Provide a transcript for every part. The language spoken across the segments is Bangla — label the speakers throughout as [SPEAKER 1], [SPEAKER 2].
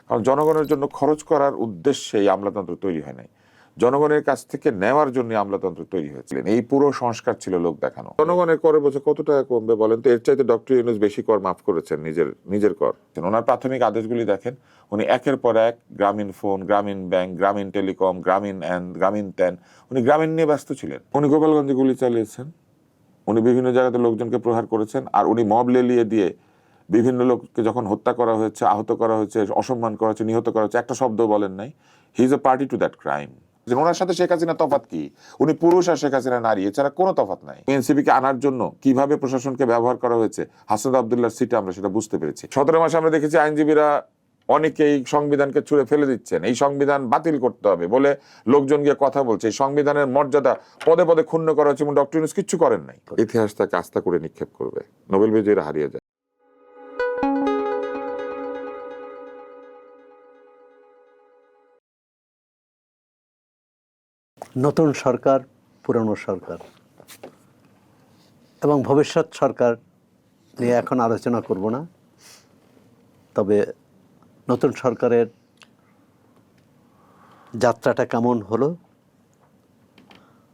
[SPEAKER 1] কারণ জনগণের জন্য খরচ করার উদ্দেশ্যে এই আমলাতন্ত্র তৈরি হয় নাই, জনগণের কাছ থেকে নেওয়ার জন্য আমলাতন্ত্র তৈরি হয়েছিলেন। এই পুরো সংস্কার ছিল লোক দেখানো। জনগণের করের বছর কত টাকা কমবে বলেন তো? এর চাইতে ডক্টর ইউনূস বেশি কর মাফ করেছেন, নিজের কর। ওনার প্রাথমিক আদেশগুলি দেখেন, উনি একের পর এক গ্রামীণ ফোন, গ্রামীণ ব্যাংক, গ্রামীণ টেলিকম, গ্রামীণ ত্যান, উনি গ্রামীণ নিয়ে ব্যস্ত ছিলেন। উনি গোপালগঞ্জে গুলি চালিয়েছেন, উনি বিভিন্ন জায়গাতে লোকজনকে প্রহার করেছেন, আর উনি মব লেলিয়ে দিয়ে বিভিন্ন লোককে যখন হত্যা করা হয়েছে, আহত করা হয়েছে, অসম্মান করা হয়েছে, নিহত করা হয়েছে, একটা শব্দ বলেন নাই। He is a party to that crime. ওনার সাথে শেখ হাসিনা তফাৎ কি? উনি পুরুষ আর শেখ হাসিনা নারী, এছাড়া কোনো তফাৎ নাই। এনসিপি কে আনার জন্য কিভাবে প্রশাসনকে ব্যবহার করা হয়েছে হাসনাত আব্দুল্লাহর সিটে আমরা সেটা বুঝতে পেরেছি। 17 মাসে আমরা দেখেছি আইনজীবীরা অনেকেই সংবিধানকে ছুঁড়ে ফেলে দিচ্ছেন, এই সংবিধান বাতিল করতে হবে বলে লোকজন গিয়ে কথা বলছে। এই সংবিধানের মর্যাদা পদে পদে ক্ষুণ্ণ করা হচ্ছে এবং ডক্টর ইউনূস কিচ্ছু করেন নাই। ইতিহাস তাকে আস্থা করে নিক্ষেপ করবে, নোবেল বিজয়ীরা হারিয়ে যায়।
[SPEAKER 2] নতুন সরকার, পুরনো সরকার এবং ভবিষ্যৎ সরকার নিয়ে এখন আলোচনা করব না, তবে নতুন সরকারের যাত্রাটা কেমন হলো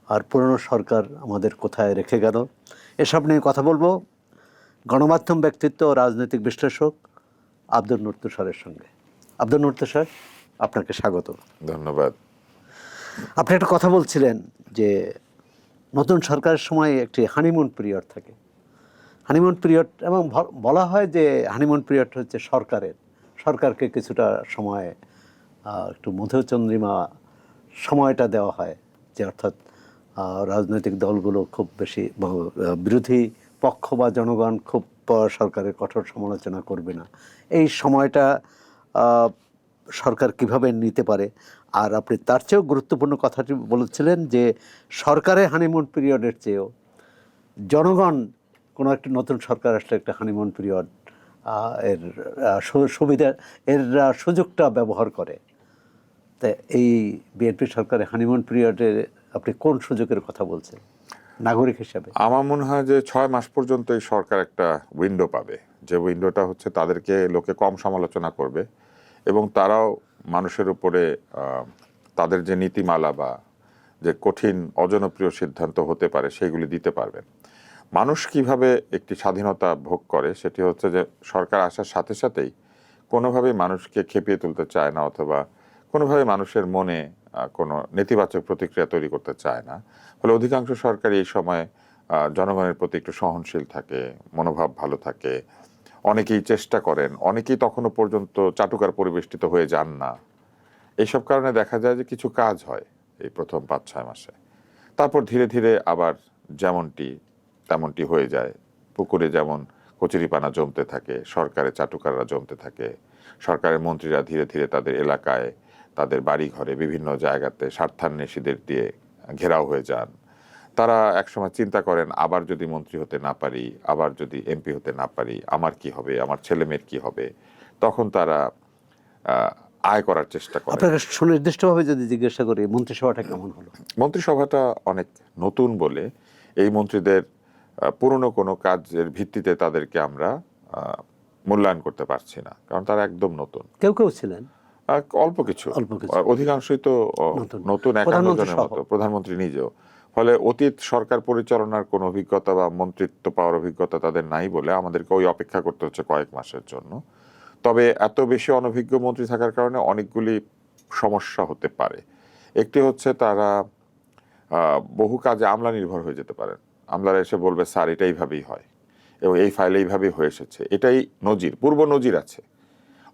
[SPEAKER 2] আর পুরনো সরকার আমাদের কোথায় রেখে গেল, এসব নিয়ে কথা বলবো গণমাধ্যম ব্যক্তিত্ব ও রাজনৈতিক বিশ্লেষক আব্দুল নূর তুষারের সঙ্গে। আব্দুল নূর তুষার, আপনাকে স্বাগত।
[SPEAKER 1] ধন্যবাদ।
[SPEAKER 2] আপনি একটা কথা বলছিলেন যে নতুন সরকারের সময় একটি হানিমুন পিরিয়ড থাকে, হানিমুন পিরিয়ড, এবং বলা হয় যে হানিমুন পিরিয়ড হচ্ছে সরকারকে কিছুটা সময় একটু মধুচন্দ্রিমা সময়টা দেওয়া হয়, যে অর্থাৎ রাজনৈতিক দলগুলো খুব বেশি, বিরোধী পক্ষ বা জনগণ খুব সরকারের কঠোর সমালোচনা করবে না, এই সময়টা সরকার কিভাবে নিতে পারে। আর আপনি তার চেয়েও গুরুত্বপূর্ণ কথাটি বলেছিলেন যে সরকারের হানিমুন পিরিয়ডের চেয়েও জনগণ কোনো একটা নতুন সরকার আসলে একটা হানিমুন পিরিয়ড এর সুবিধা, এর সুযোগটা ব্যবহার করে। তা এই বিএনপি সরকারের হানিমুন পিরিয়ডে আপনি কোন সুযোগের কথা বলছেন নাগরিক হিসাবে?
[SPEAKER 1] আমার মনে হয় যে 6 মাস পর্যন্ত এই সরকার একটা উইন্ডো পাবে, যে উইন্ডোটা হচ্ছে তাদেরকে লোকে কম সমালোচনা করবে এবং তারাও মানুষের উপরে তাদের যে নীতিমালা বা যে কঠিন অজনপ্রিয় সিদ্ধান্ত হতে পারে সেগুলি দিতে পারবেন। মানুষ কিভাবে একটি স্বাধীনতা ভোগ করে সেটি হচ্ছে যে সরকার আসার সাথে সাথেই কোনোভাবেই মানুষকে খেপিয়ে তুলতে চায় না, অথবা কোনোভাবে মানুষের মনে কোনো নেতিবাচক প্রতিক্রিয়া তৈরি করতে চায় না। ফলে অধিকাংশ সরকারই এই সময় জনগণের প্রতি একটু সহনশীল থাকে, মনোভাব ভালো থাকে, অনেকেই চেষ্টা করেন, অনেকেই তখনও পর্যন্ত চাটুকার পরিবেষ্টিত হয়ে যান না। এইসব কারণে দেখা যায় যে কিছু কাজ হয় এই প্রথম 5-6 মাসে, তারপর ধীরে ধীরে আবার যেমনটি তেমনটি হয়ে যায়। পুকুরে যেমন কচুরিপানা জমতে থাকে, সরকারের চাটুকাররা জমতে থাকে, সরকারের মন্ত্রীরা ধীরে ধীরে তাদের এলাকায়, তাদের বাড়ি ঘরে, বিভিন্ন জায়গাতে স্বার্থান্বেষীদের দিয়ে ঘেরাও হয়ে যান। তারা একসময় চিন্তা করেন, আবার যদি মন্ত্রী হতে না পারি, আবার যদি এমপি হতে না পারি, আমার কি হবে, আমার ছেলে মেয়ের কি হবে, তখন তারা আয় করার চেষ্টা করে।
[SPEAKER 2] আপনাকে সুনির্দিষ্টভাবে যদি জিজ্ঞাসা করি, মন্ত্রিসভাটা কেমন হলো?
[SPEAKER 1] মন্ত্রিসভাটা অনেক নতুন বলে এই মন্ত্রীদের পুরনো কোনো কাজের ভিত্তিতে তাদেরকে আমরা মূল্যায়ন করতে পারছি না, কারণ তারা একদম নতুন।
[SPEAKER 2] কেউ কেউ ছিলেন
[SPEAKER 1] অল্প কিছু, অধিকাংশই তো নতুন, 51 জনের মতো, প্রধানমন্ত্রী নিজেও। ফলে অতীত সরকার পরিচালনার কোনো অভিজ্ঞতা বা মন্ত্রিত্ব পাওয়ার অভিজ্ঞতা তাদের নাই বলে আমাদেরকে ওই অপেক্ষা করতে হচ্ছে কয়েক মাসের জন্য। তবে এত বেশি অনভিজ্ঞ মন্ত্রী থাকার কারণে অনেকগুলি সমস্যা হতে পারে। একটি হচ্ছে তারা বহু কাজে আমলা নির্ভর হয়ে যেতে পারেন। আমলারা এসে বলবে, স্যার এটা এইভাবেই হয় এবং এই ফাইলে এইভাবেই হয়ে এসেছে, এটাই নজির, পূর্ব নজির আছে।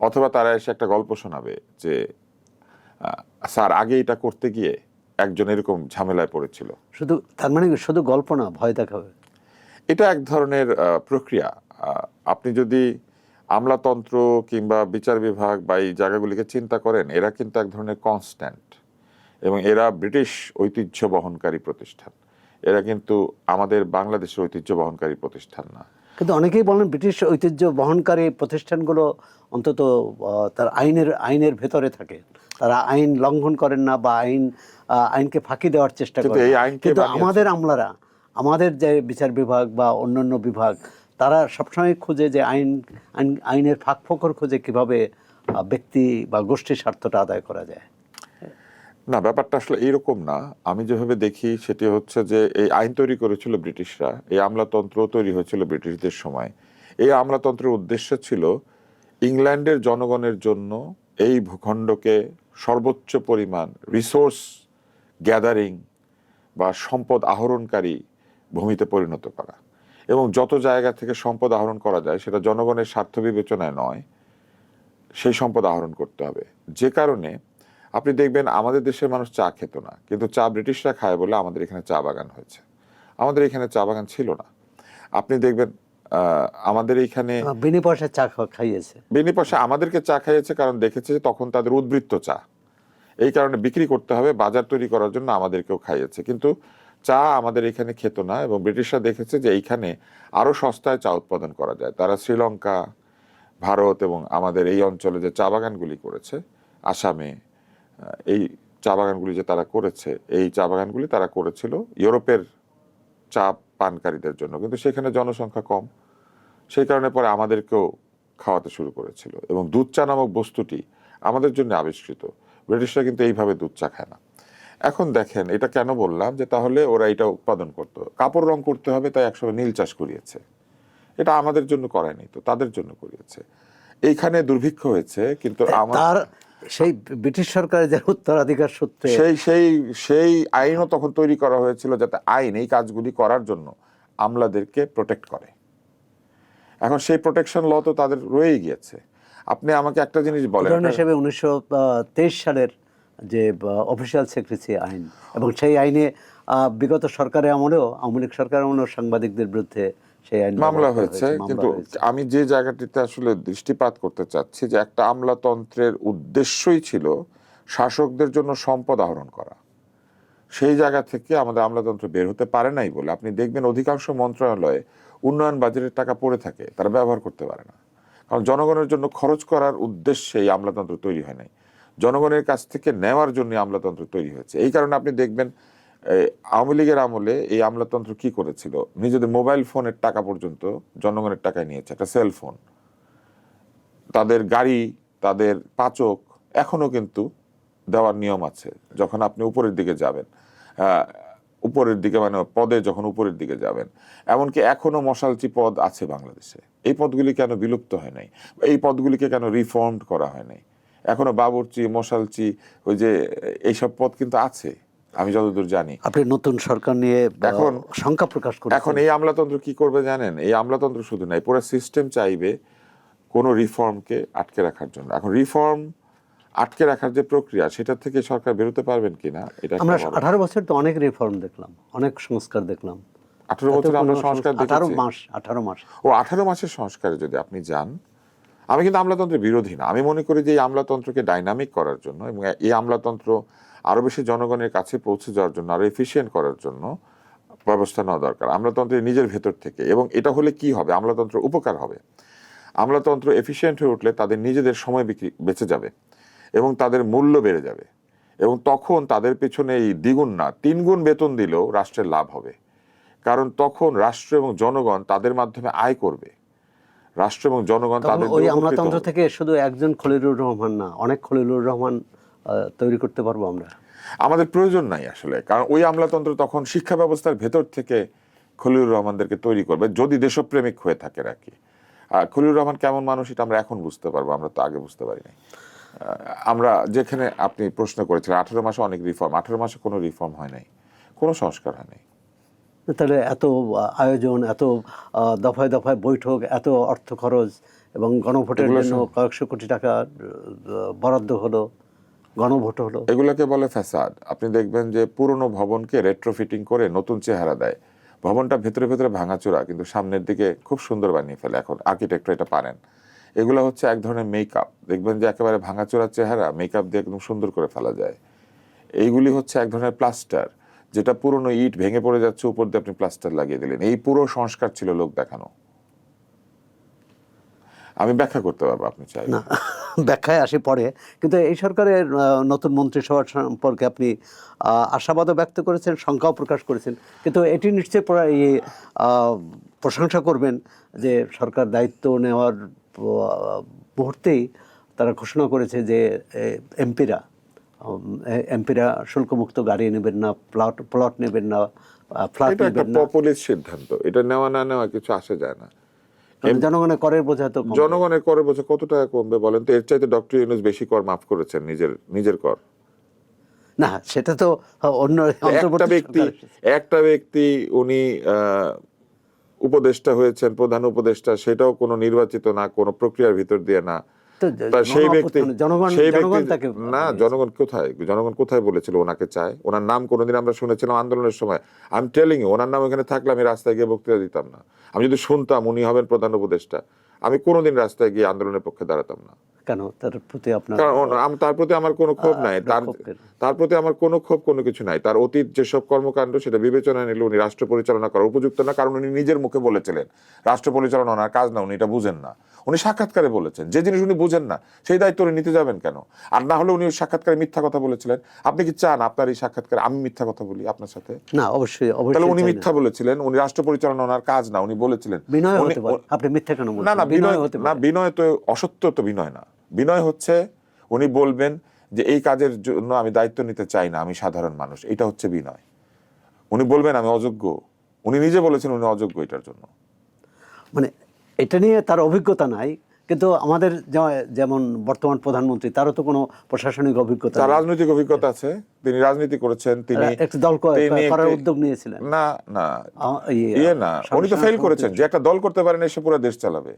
[SPEAKER 1] অথবা তারা এসে একটা গল্প শোনাবে যে স্যার আগে এটা করতে গিয়ে একজন এরকম ঝামেলায় পড়েছিল।
[SPEAKER 2] শুধু তার মানে শুধু গল্প না, ভয় দেখাবে,
[SPEAKER 1] এটা এক ধরনের প্রক্রিয়া। আপনি যদি আমলাতন্ত্র কিংবা বিচার বিভাগ বা এই জায়গাগুলিকে চিন্তা করেন, এরা কিন্তু এক ধরনের কনস্ট্যান্ট এবং এরা ব্রিটিশ ঐতিহ্য বহনকারী প্রতিষ্ঠান। এরা কিন্তু আমাদের বাংলাদেশের ঐতিহ্য বহনকারী প্রতিষ্ঠান না।
[SPEAKER 2] কিন্তু অনেকেই বলেন ব্রিটিশ ঐতিহ্য বহনকারী প্রতিষ্ঠানগুলো অন্তত তার আইনের ভেতরে থাকে, তারা আইন লঙ্ঘন করেন না বা আইনকে ফাঁকি দেওয়ার চেষ্টা করেন। কিন্তু আমাদের আমলারা, আমাদের যে বিচার বিভাগ বা অন্যান্য বিভাগ, তারা সবসময় খুঁজে যে আইনের ফাঁকফোকর খুঁজে কিভাবে ব্যক্তি বা গোষ্ঠীর স্বার্থটা আদায় করা যায়?
[SPEAKER 1] না, ব্যাপারটা আসলে এইরকম না। আমি যেভাবে দেখি সেটি হচ্ছে যে এই আইন তৈরি করেছিল ব্রিটিশরা, এই আমলাতন্ত্র তৈরি হয়েছিল ব্রিটিশদের সময়। এই আমলাতন্ত্রের উদ্দেশ্য ছিল ইংল্যান্ডের জনগণের জন্য এই ভূখণ্ডকে সর্বোচ্চ পরিমাণ রিসোর্স গ্যাদারিং বা সম্পদ আহরণকারী ভূমিতে পরিণত করা, এবং যত জায়গা থেকে সম্পদ আহরণ করা যায় সেটা জনগণের স্বার্থ বিবেচনায় নয়, সেই সম্পদ আহরণ করতে হবে। যে কারণে আপনি দেখবেন আমাদের দেশের মানুষ চা খেত না, কিন্তু চা ব্রিটিশরা খায় বলে আমাদের এখানে চা বাগান হয়েছে। আমাদের এখানে চা বাগান ছিল না। আপনি দেখবেন আমাদের এইখানে
[SPEAKER 2] বিনি পয়সায় চা খাইয়েছে।
[SPEAKER 1] বিনি পয়সা আমাদেরকে চা খাইয়েছে, কারণ দেখেছে যে তখন তাদের উদ্বৃত্ত চা, এই কারণে বিক্রি করতে হবে, বাজার তৈরি করার জন্য আমাদেরকেও খাইয়েছে। কিন্তু চা আমাদের এখানে খেত না, এবং ব্রিটিশরা দেখেছে যে এইখানে আরো সস্তায় চা উৎপাদন করা যায়। তারা শ্রীলঙ্কা, ভারত এবং আমাদের এই অঞ্চলে যে চা বাগানগুলি করেছে, আসামে এই চা বাগানগুলি যে তারা করেছে, এই চা বাগানগুলি তারা করেছিল ইউরোপের চা পানকারীদের জন্য, কিন্তু সেখানে জনসংখ্যা কম, সেই কারণে পরে আমাদেরকেও খাওয়াতে শুরু করেছিল। এবং দুধ চা নামক বস্তুটি আমাদের জন্য আবিষ্কৃত। ব্রিটিশরা কিন্তু এইভাবে দুধ চা খায় না। এখন দেখেন, এটা কেন বললাম যে তাহলে ওরা এটা উৎপাদন করতো, কাপড় রং করতে হবে তাই একসময় নীল চাষ করিয়েছে। এটা আমাদের জন্য করেনি, তো তাদের জন্য করিয়েছে। এইখানে দুর্ভিক্ষ হয়েছে, কিন্তু
[SPEAKER 2] তার সেই ব্রিটিশ সরকারের যে উত্তরাধিকার সূত্রে
[SPEAKER 1] সেই সেই সেই আইনও তখন তৈরি করা হয়েছিল, যাতে আইন এই কাজগুলি করার জন্য আমলাদেরকে প্রোটেক্ট করে। এখন সেই প্রোটেকশন ল তো তাদের রয়েই গিয়েছে। আপনি আমাকে একটা জিনিস বলেন,
[SPEAKER 2] উদাহরণ হিসেবে 1923 সালের যে অফিসিয়াল সেক্রেসি আইন, এবং সেই আইনে বিগত সরকারের আমলেও, আওয়ামী লীগ সরকারের আমলেও সাংবাদিকদের বিরুদ্ধে সেই আইন
[SPEAKER 1] মামলা হয়েছে। কিন্তু আমি যে জায়গাটিতে আসলে দৃষ্টিপাত করতে চাচ্ছি, যে একটা আমলাতন্ত্রের উদ্দেশ্যই ছিল শাসকদের জন্য সম্পদ আহরণ করা। সেই জায়গা থেকে আমাদের আমলাতন্ত্র বের হতে পারে নাই বলে আপনি দেখবেন অধিকাংশ মন্ত্রণালয়ে উন্নয়ন বাজেটের টাকা পড়ে থাকে, তারা ব্যবহার করতে পারে না। কারণ জনগণের জন্য খরচ করার উদ্দেশ্যে এই আমলাতন্ত্র তৈরি হয় নাই, জনগণের কাছ থেকে নেওয়ার জন্য আমলাতন্ত্র তৈরি হয়েছে। এই কারণে আপনি দেখবেন আওয়ামী লীগের আমলে এই আমলাতন্ত্র কি করেছিল, নিজেদের মোবাইল ফোনের টাকা পর্যন্ত জনগণের টাকায় নিয়েছে, একটা সেল ফোন, তাদের গাড়ি, তাদের পাচক এখনো কিন্তু দেওয়ার নিয়ম আছে। যখন আপনি উপরের দিকে যাবেন, উপরের দিকে মানে পদে যখন উপরের দিকে যাবেন, এমনকি এখনো মশালচি পদ আছে বাংলাদেশে। এই পদগুলি কেন বিলুপ্ত হয় নাই? এই পদগুলিকে কেন রিফর্মড করা হয় নাই? এখনো বাবুর্চি, মশালচি, ওই যে এইসব পদ কিন্তু আছে, আমি যতদূর জানি।
[SPEAKER 2] আপনি নতুন সরকার নিয়ে
[SPEAKER 1] এখন
[SPEAKER 2] শঙ্কা প্রকাশ করেন।
[SPEAKER 1] এখন এই আমলাতন্ত্র কি করবে জানেন? এই আমলাতন্ত্র শুধু নাই, পুরো সিস্টেম চাইবে কোনো রিফর্মকে আটকে রাখার জন্য। এখন রিফর্ম আটকে রাখার যে প্রক্রিয়া, সেটা থেকে সরকার বেরোতে পারবেন কিনা, এটা
[SPEAKER 2] আমরা 18 বছর তো অনেক রিফর্ম দেখলাম, অনেক সংস্কার দেখলাম।
[SPEAKER 1] 18 বছর আমরা সংস্কার দেখেছি।
[SPEAKER 2] 18 মাস।
[SPEAKER 1] ও 18 মাসের সংস্কারে যদি আপনি যান, আমি কিন্তু আমলাতন্ত্রের বিরোধী না। আমি মনে করি যে এই আমলাতন্ত্রকে ডাইনামিক করার জন্য এবং এই আমলাতন্ত্র আরো বেশি জনগণের কাছে পৌঁছে যাওয়ার জন্য, আরো এফিশিয়েন্ট করার জন্য ব্যবস্থা নেওয়া দরকার আমলাতন্ত্রের নিজের ভেতর থেকে। এবং এটা হলে কি হবে? আমলাতন্ত্র উপকার হবে। আমলাতন্ত্র এফিশিয়েন্ট হয়ে উঠলে তাদের নিজেদের সময় বেঁচে যাবে এবং তাদের মূল্য বেড়ে যাবে, এবং তখন তাদের পেছনে এই দ্বিগুণ না 3 গুণ বেতন দিলেও রাষ্ট্রের লাভ হবে। কারণ তখন রাষ্ট্র এবং জনগণ তাদের মাধ্যমে আয় করবে, রাষ্ট্র এবং জনগণ তাদের
[SPEAKER 2] ওই আমলাতন্ত্র থেকে শুধু একজন খলিলুর রহমান না, অনেক খলিলুর রহমান তৈরি করতে পারবো আমরা।
[SPEAKER 1] আমাদের প্রয়োজন নাই আসলে, কারণ ওই আমলাতন্ত্র তখন শিক্ষা ব্যবস্থার ভেতর থেকে খলিলুর রহমানদেরকে তৈরি করবে, যদি দেশপ্রেমিক হয়ে থাকে আর কি। আর খলিলুর রহমান কেমন মানুষ এটা আমরা এখন বুঝতে পারবো, আমরা তো আগে বুঝতে পারি নাই। আমরা যেখানে আপনি প্রশ্ন করেছিলেন 18 মাসে অনেক রিফর্ম, 18 মাসে কোনো রিফর্ম হয় নাই, কোনো সংস্কার হয় নাই।
[SPEAKER 2] তাহলে এত আয়োজন, এত দফায় দফায় বৈঠক, এত অর্থ খরচ, এবং গণভোটের জন্য কয়েকশো কোটি টাকা বরাদ্দ হলো, গণভোট হলো,
[SPEAKER 1] এগুলোকে বলে ফ্যাসাদ। আপনি দেখবেন যে পুরনো ভবনকে রেট্রোফিটিং করে নতুন চেহারা দেয়। ভবনটা ভেতরে ভেতরে ভাঙাচোরা, কিন্তু সামনের দিকে খুব সুন্দর বানিয়ে ফেলে। এখন আর্কিটেক্টরা এটা পারেন। এগুলো হচ্ছে এক ধরনের মেকআপ। দেখবেন যে একেবারে ভাঙাচোরা চেহারা মেকআপ দিয়ে একদম সুন্দর করে ফেলা যায়। এইগুলি হচ্ছে এক ধরনের প্লাস্টার, যেটা পুরনো ইট ভেঙে পড়ে যাচ্ছে, উপর দিয়ে আপনি প্লাস্টার লাগিয়ে দিলেন। এই পুরো সংস্কার ছিল লোক দেখানো। আমি ব্যাখ্যা করতে পারবো, আপনি চাই
[SPEAKER 2] না ব্যাখ্যায় আসে পরে। কিন্তু এই সরকারের নতুন মন্ত্রিসভা সম্পর্কে আপনি আশাবাদও ব্যক্ত করেছেন, শঙ্কাও প্রকাশ করেছেন, কিন্তু এটি নিশ্চয়ই প্রশংসা করবেন যে সরকার দায়িত্ব নেওয়ার মুহূর্তেই তারা ঘোষণা করেছে যে এমপিরা শুল্কমুক্ত গাড়ি নেবেন না, প্লট নেবেন না, ফ্ল্যাট
[SPEAKER 1] এটা একটা
[SPEAKER 2] নেবেন না।
[SPEAKER 1] পপুলিস্ট সিদ্ধান্ত, এটা নেওয়া না নেওয়া কিছু আসে যায় না।
[SPEAKER 2] কারণ জনগণের করের বোঝা তো কমবে।
[SPEAKER 1] জনগণের করের বোঝা কত টাকা কমবে বলেন তো? এর চাইতে ডক্টর ইউনূস বেশি কর মাফ করেছেন, নিজের কর।
[SPEAKER 2] না, সেটা তো অন্য
[SPEAKER 1] একটা ব্যক্তি উনি উপদেষ্টা হয়েছেন, প্রধান উপদেষ্টা, সেটাও কোনো নির্বাচিত না, কোনো প্রক্রিয়ার ভিতর দিয়ে না। সেই ব্যক্তি না, জনগণ কোথায় বলেছিল ওনাকে চায়? ওনার নাম কোনোদিন আমরা শুনেছিলাম আন্দোলনের সময়? আমি টেলিং ইউ, ওনার নাম ওখানে থাকলে আমি রাস্তায় গিয়ে বক্তৃতা দিতাম না। আমি যদি শুনতাম উনি হবেন প্রধান উপদেষ্টা, আমি কোনোদিন রাস্তায় গিয়ে আন্দোলনের পক্ষে দাঁড়াতাম না।
[SPEAKER 2] কেন? তার প্রতি আপনার,
[SPEAKER 1] কারণ তার প্রতি আমার কোনো ক্ষোভ নাই, তার প্রতি আমার কোনো ক্ষোভ, কোনো কিছু নাই। তার অতীত যেসব কর্মকাণ্ড সেটা বিবেচনায় নিলে উনি রাষ্ট্র পরিচালনা করার উপযুক্ত না, কারণ উনি নিজের মুখে বলেছিলেন রাষ্ট্র পরিচালনা ওনার কাজ না, উনি এটা বুঝেন না। উনি সাক্ষাৎকারে বলেছেন, যে জিনিস উনি বুঝেন না সেই দায়িত্ব উনি নিতে যাবেন কেন? আর না হলে উনি সাক্ষাৎকারে মিথ্যা কথা বলেছিলেন। আপনি কি চান আপনার এই সাক্ষাৎকারে আমি মিথ্যা কথা বলি আপনার সাথে?
[SPEAKER 2] না, অবশ্যই।
[SPEAKER 1] তাহলে উনি মিথ্যা বলেছিলেন, উনি রাষ্ট্র পরিচালনা ওনার কাজ না, উনি বলেছিলেন।
[SPEAKER 2] বিনয় হতে পারে, আপনি মিথ্যা কেন বলছেন?
[SPEAKER 1] না, বিনয় তো অসত্য, তো বিনয় না। বিনয় হচ্ছে উনি বলবেন যে এই কাজের জন্য আমি দায়িত্ব নিতে চাই না, আমি সাধারণ মানুষ, এটা হচ্ছে বিনয়। উনি বলবেন আমি অযোগ্য, উনি নিজে বলেছেন উনি অযোগ্য এটার জন্য।
[SPEAKER 2] মানে এটা নিয়ে তার অভিজ্ঞতা নাই, কিন্তু আমাদের যেমন বর্তমান প্রধানমন্ত্রী, তারও তো কোনো প্রশাসনিক অভিজ্ঞতা,
[SPEAKER 1] তার রাজনৈতিক অভিজ্ঞতা আছে, তিনি রাজনীতি করেছেন, তিনি
[SPEAKER 2] একটা দল করার উদ্যোগ নিয়েছিলেন।
[SPEAKER 1] না, উনি তো ফেল করেছেন। যে একটা দল করতে পারেন সে পুরো দেশ চালাবে?